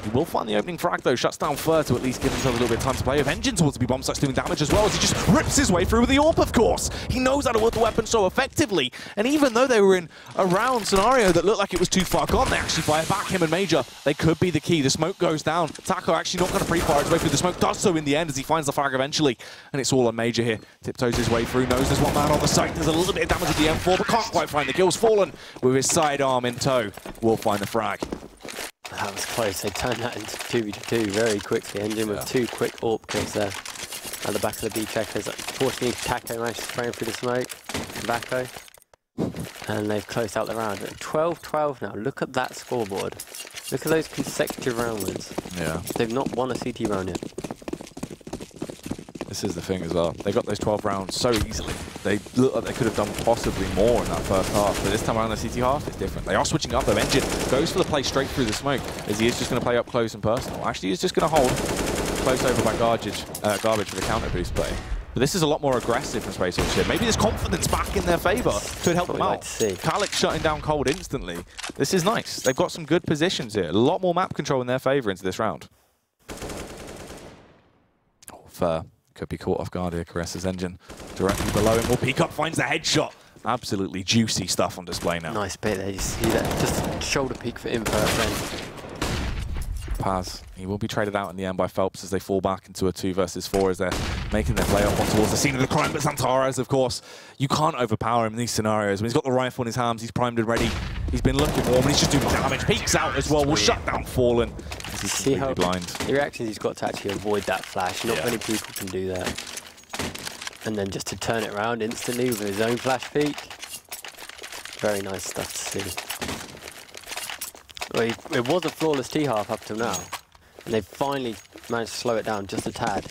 He will find the opening frag though, shuts down Fur to at least give himself a little bit of time to play. Vengeance towards the B-bomb sites doing damage as well as he just rips his way through with the AWP, of course. He knows how to wield the weapon so effectively. And even though they were in a round scenario that looked like it was too far gone, they actually fire back. Him and Major, they could be the key. The smoke goes down. Taco actually not going to pre-fire his way through the smoke, does so in the end as he finds the frag eventually. And it's all on Major here. Tiptoes his way through, knows there's one man on the site. There's a little bit of damage with the M4, but can't quite find the kills. Fallen with his sidearm in tow will find the frag. That was close. They turned that into 2v2 very quickly. Engine with 2 quick AWP kills there at the back of the B checkers. Fortunately, Taco managed to spray him through the smoke. Tobacco. And they've closed out the round. 12-12 now. Look at that scoreboard. Look at those consecutive round wins. Yeah. They've not won a CT round yet. This is the thing as well. They got those 12 rounds so easily. They look like they could have done possibly more in that first half. But this time around the CT half, it's different. They are switching up though. Engine goes for the play straight through the smoke as he is just going to play up close and personal. Actually, he's just going to hold close over by garbage for the counter boost play. But this is a lot more aggressive from Space Force here. Maybe there's confidence back in their favour could help them out. Calyx shutting down Cold instantly. This is nice. They've got some good positions here. A lot more map control in their favour into this round. Oh, Fur could be caught off guard here. Caresses Engine directly below him. Well, Peek Up finds the headshot. Absolutely juicy stuff on display now. Nice bit there. You see that? Just shoulder peek for Invert then. Paz, he will be traded out in the end by Phelps as they fall back into a 2 versus 4 as they're making their play up on towards the scene of the crime. But Xantares, of course, you can't overpower him in these scenarios. When he's got the rifle in his hands, he's primed and ready. He's been looking warm and he's just doing damage. Peeks out as well. Will shut down Fallen. He's see how blind. The reactions he's got to actually avoid that flash. Not many people can do that. And then just to turn it around instantly with his own flash peek. Very nice stuff to see. Well, it was a flawless T-half up till now. And they've finally managed to slow it down just a tad.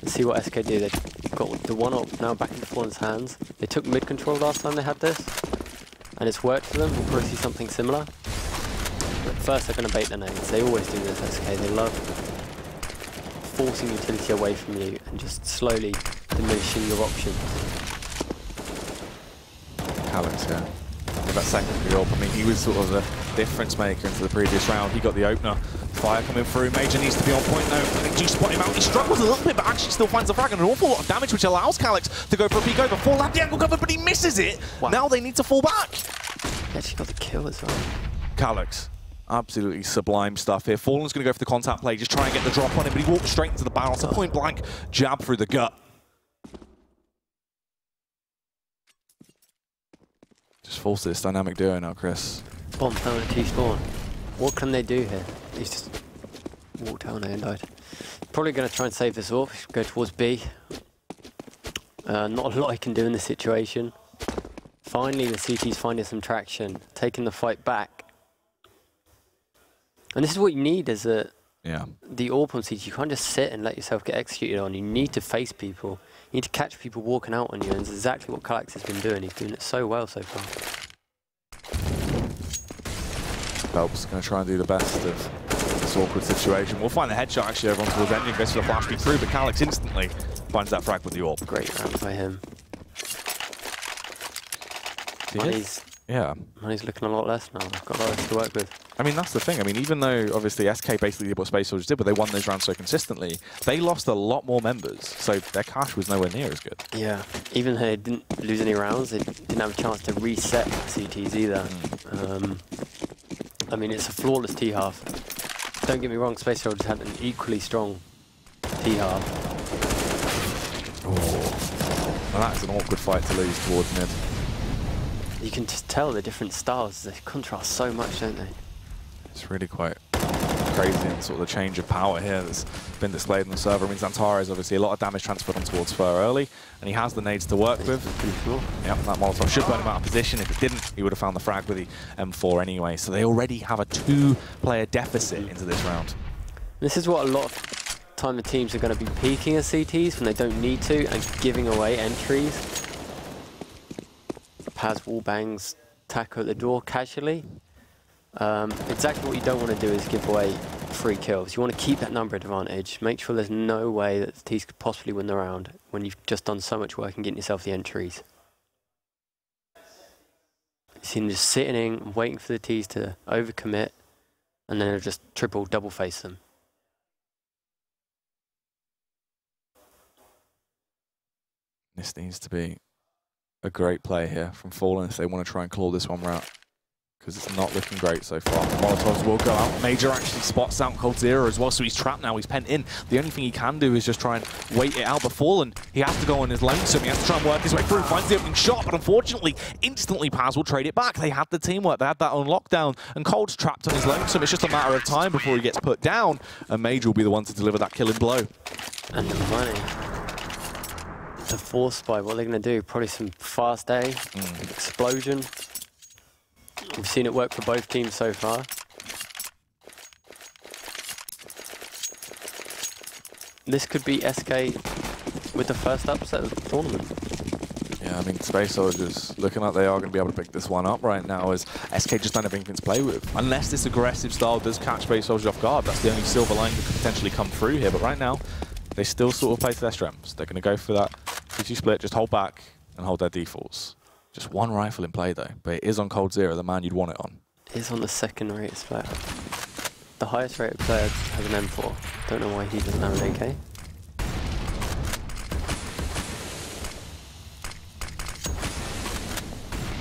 And see what SK do. They've got the 1-up now back into Fallen's hands. They took mid-control last time they had this. And it's worked for them. We'll probably see something similar. But first they're going to bait their names. They always do this, SK. They love forcing utility away from you and just slowly diminishing your options. Calyx, yeah. That secondary AWP, I mean, he was sort of the difference maker into the previous round. He got the opener. Fire coming through. Major needs to be on point now. I think G spot him out. He struggles a little bit, but actually still finds the frag and an awful lot of damage, which allows Calyx to go for a peek over. Fall at the angle cover, but he misses it. Wow. Now they need to fall back. He actually got the kill as well. Calyx. Absolutely sublime stuff here. Fallen's going to go for the contact play, just try and get the drop on him, but he walks straight into the barrel. So point blank jab through the gut. Just force this dynamic duo now, Chris. Bomb down at T-spawn. What can they do here? He's just walked down there and died. Probably going to try and save this off. Go towards B. Not a lot I can do in this situation. Finally, the CT's finding some traction, taking the fight back. And this is what you need as the AWP on CT. You can't just sit and let yourself get executed on. You need to face people. You need to catch people walking out on you, and it's exactly what Calyx has been doing. He's doing it so well so far. Phelps going to try and do the best of this awkward situation. We'll find the headshot actually over on towards Engine, goes for the flash beat through, but Calyx instantly finds that frag with the AWP. Great round by him. Money's looking a lot less now. I've got a lot less to work with. I mean, that's the thing. I mean, even though obviously SK basically did what Space Soldiers did, but they won those rounds so consistently, they lost a lot more members, so their cash was nowhere near as good. Yeah, even though they didn't lose any rounds, they didn't have a chance to reset CTs either. I mean, it's a flawless T-half. Don't get me wrong, Space Soldiers had an equally strong T-half. Oh, well, that's an awkward fight to lose towards mid. You can just tell the different styles. They contrast so much, don't they? It's really quite crazy, and sort of the change of power here that's been displayed on the server. I mean, Xantares, obviously, a lot of damage transferred on towards Fur early, and he has the nades to work with. Yep, that Molotov should burn him out of position. If it didn't, he would have found the frag with the M4 anyway. So they already have a 2-player deficit into this round. This is what a lot of time the teams are going to be peeking as CTs when they don't need to, and giving away entries. Paz wall bangs Taco at the door casually. Exactly what you don't want to do is give away free kills. You want to keep that number advantage. Make sure there's no way that the teams could possibly win the round when you've just done so much work and getting yourself the entries. You see them just sitting in, waiting for the teams to overcommit, and then they'll just triple, double face them. This needs to be a great play here from Fallen if they want to try and claw this one out, because it's not looking great so far. Molotovs will go out. Major actually spots out coldzera as well, so he's trapped now. He's pent in. The only thing he can do is just try and wait it out. But Fallen, he has to go on his lonesome. He has to try and work his way through, finds the opening shot, but unfortunately, instantly Paz will trade it back. They had the teamwork. They had that on lockdown, and Cold's trapped on his lonesome. It's just a matter of time before he gets put down, and Major will be the one to deliver that killing blow. And the money. The force spy, what are they going to do? Probably some fast A, explosion. We've seen it work for both teams so far. This could be SK with the first upset of the tournament. Yeah, I mean, Space Soldiers looking like they are going to be able to pick this one up right now, as SK just don't have anything to play with. Unless this aggressive style does catch Space Soldiers off guard, that's the only silver line that could potentially come through here. But right now, they still sort of play to their strengths. They're going to go for that 2-2 split, just hold back and hold their defaults. Just one rifle in play though, but it is on coldzera, the man you'd want it on. It is on the second rated player. The highest rated player has an M4. Don't know why he doesn't have an AK.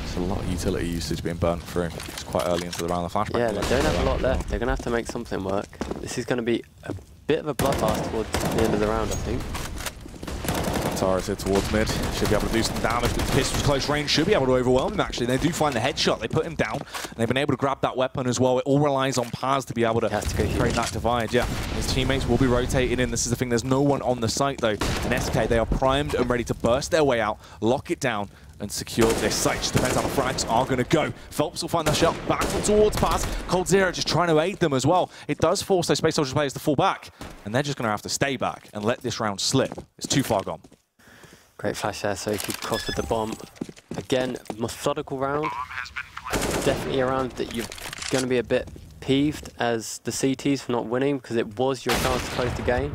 It's a lot of utility usage being burnt through. It's quite early into the round. The flashback. Yeah, they don't have a lot left. They're going to have to make something work. This is going to be a bit of a bloodbath towards the end of the round, I think. Tara's here towards mid. Should be able to do some damage, but Pistol's close range should be able to overwhelm him, actually. They do find the headshot. They put him down, and they've been able to grab that weapon as well. It all relies on Paz to be able to create that divide. Yeah, his teammates will be rotating in. This is the thing. There's no one on the site, though. And SK, they are primed and ready to burst their way out, lock it down, and secure this site. Just depends how the frags are going to go. Phelps will find that shot back towards Paz. coldzera just trying to aid them as well. It does force those Space Soldiers players to fall back, and they're just going to have to stay back and let this round slip. It's too far gone. Great flash there, so he could cross with the bomb. Again, methodical round. Definitely a round that you're going to be a bit peeved as the CTs for not winning, because it was your chance to close the game.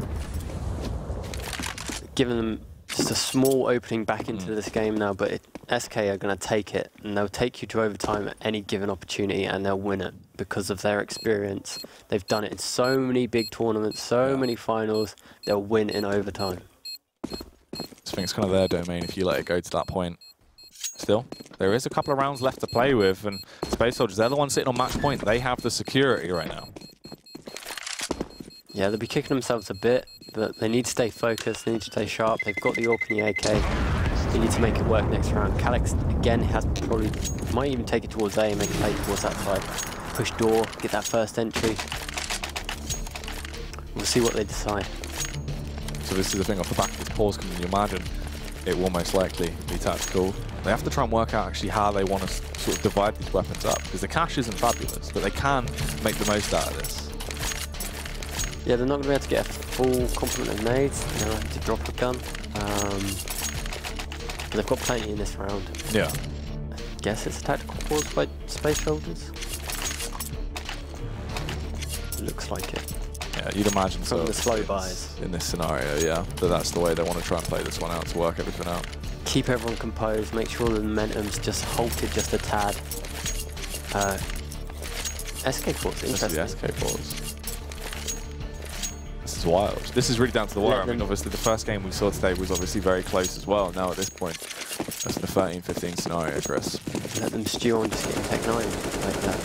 Giving them just a small opening back into this game now, but SK are going to take it, and they'll take you to overtime at any given opportunity, and they'll win it because of their experience. They've done it in so many big tournaments, so many finals. They'll win in overtime. I think it's kind of their domain if you let it go to that point. Still, there is a couple of rounds left to play with, and Space Soldiers, they're the ones sitting on match point. They have the security right now. Yeah, they'll be kicking themselves a bit, but they need to stay focused, they need to stay sharp. They've got the AWP and the AK. They need to make it work next round. Calyx, again, has probably, might even take it towards A and make a play towards that side. Push door, get that first entry. We'll see what they decide. So this is the thing, off the back of this pause, can you imagine it will most likely be tactical. They have to try and work out actually how they want to sort of divide these weapons up, because the cash isn't fabulous, but they can make the most out of this. Yeah, they're not going to be able to get a full complement of nades. They're going to have to drop a gun. But they've got plenty in this round. Yeah. I guess it's a tactical pause by Space Soldiers. Looks like it. Yeah, you'd imagine some of the slow buys buys in this scenario, yeah. But that's the way they want to try and play this one out to work everything out. Keep everyone composed, make sure the momentum's just halted just a tad. SK pause, interesting. This is the SK pause. This is wild. This is really down to the wire. I mean, obviously the first game we saw today was obviously very close as well. Now at this point, that's the 13-15 scenario for us. Let them stew on just getting Tech 9 like that.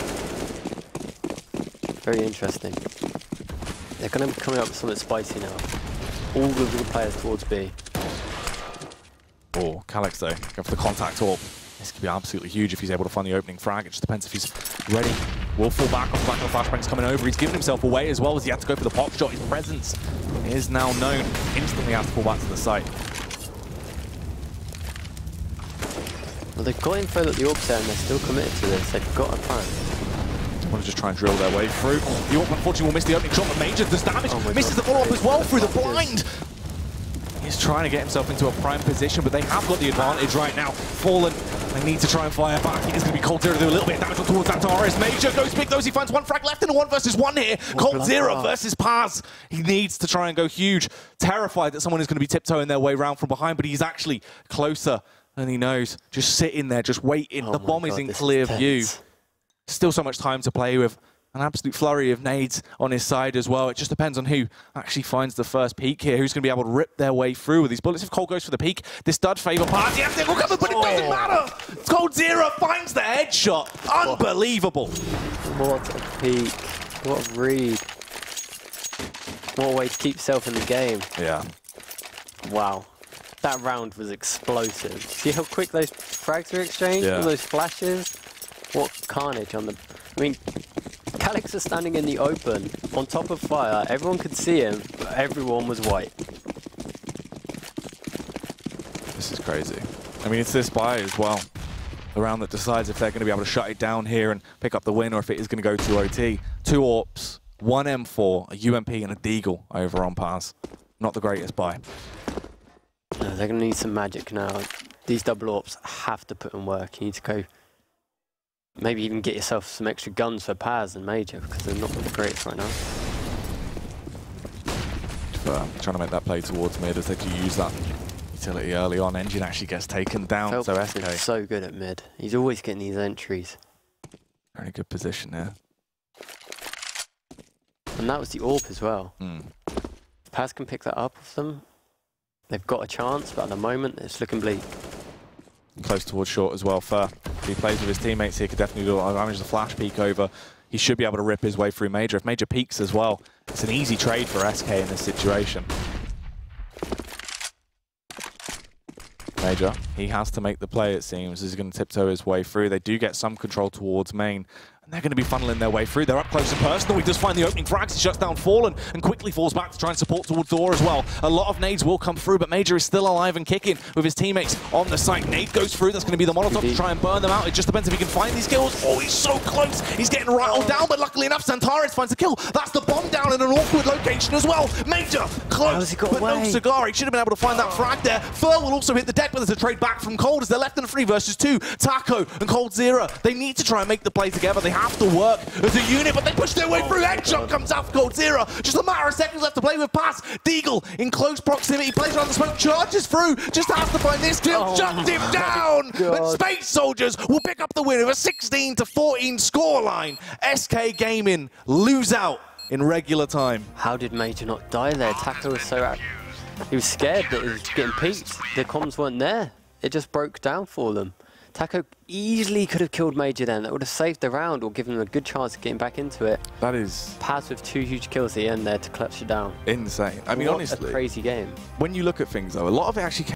Very interesting. They're going to be coming up with something spicy now. All of the players towards B. Oh, Calyx though, go for the contact AWP. This could be absolutely huge if he's able to find the opening frag. It just depends if he's ready. Will fall back off the back of the flashbang's coming over. He's given himself away as well as he had to go for the pop shot. His presence is now known. Instantly has to fall back to the site. Well, they've got info that the AWP's there and they're still committed to this. They've got a plan. Want to just try and drill their way through. The AWP unfortunately will miss the opening shot, but Major does damage. Misses the follow-up as well through the blind. is trying to get himself into a prime position, but they have got the advantage right now. Fallen, they need to try and fire back. He is going to be coldzera to do a little bit of damage towards Antares. Major goes big, though. He finds one frag left in a 1 versus 1 here. coldzera versus Paz. He needs to try and go huge. Terrified that someone is going to be tiptoeing their way around from behind, but he's actually closer than he knows. Just sitting there, just waiting. The bomb is in clear view. Still so much time to play with. An absolute flurry of nades on his side as well. It just depends on who actually finds the first peak here, who's going to be able to rip their way through with these bullets. If Cole goes for the peak, this does favour Paz. Yes, they will come, but it doesn't matter. coldzera finds the headshot. Unbelievable. What a peak. What a read. What a way to keep yourself in the game. Yeah. Wow. That round was explosive. See how quick those frags were exchanged? All those flashes? What carnage on the... I mean, Calyx is standing in the open, on top of fire. Everyone could see him, but everyone was white. This is crazy. I mean, it's this buy as well. The round that decides if they're going to be able to shut it down here and pick up the win, or if it is going to go to OT. 2 AWPs, 1 M4, a UMP, and a Deagle over on Paz. Not the greatest buy. No, they're going to need some magic now. These double AWPs have to put in work. You need to go... Maybe even get yourself some extra guns for Paz and Major, because they're not the greatest right now. Trying to make that play towards mid as they do use that utility early on. Engine actually gets taken down, Phelps so SK. is so good at mid. He's always getting these entries. Very good position there. And that was the AWP as well. If Paz can pick that up off them, they've got a chance, but at the moment, it's looking bleak. Close towards short as well. Fur, if he plays with his teammates here, could definitely do a lot of damage. The flash peek over. He should be able to rip his way through Major. If Major peeks as well, it's an easy trade for SK in this situation. Major, he has to make the play, it seems. He's going to tiptoe his way through. They do get some control towards main. And they're going to be funneling their way through. They're up close and personal. He does find the opening frags. He shuts down Fallen and quickly falls back to try and support towards door as well. A lot of nades will come through, but Major is still alive and kicking with his teammates on the site. Nade goes through. That's going to be the Molotov to try and burn them out. It just depends if he can find these kills. Oh, he's so close. He's getting rattled down, but luckily enough, Santares finds the kill. That's the bomb down in an awkward location as well. Major, close, but no cigar. He should have been able to find that frag there. Fur will also hit the deck, but there's a trade back from Cold as they're left in a 3 versus 2. Taco and coldzera, they need to try and make the play together. They have to work as a unit, but they push their way through. Headshot comes out for coldzera. Just a matter of seconds left to play with Paz. Deagle in close proximity, plays around the smoke, charges through, just has to find this kill, shuts him down. And Space Soldiers will pick up the win with a 16-14 scoreline. SK Gaming lose out in regular time. How did Major not die there? Taco was so... He was scared that he was getting peeked. The comms weren't there. It just broke down for them. Taco easily could have killed Major then. That would have saved the round or given him a good chance of getting back into it. That is... Paz with 2 huge kills at the end there to clutch it down. Insane. I mean, honestly... a crazy game. When you look at things, though, a lot of it actually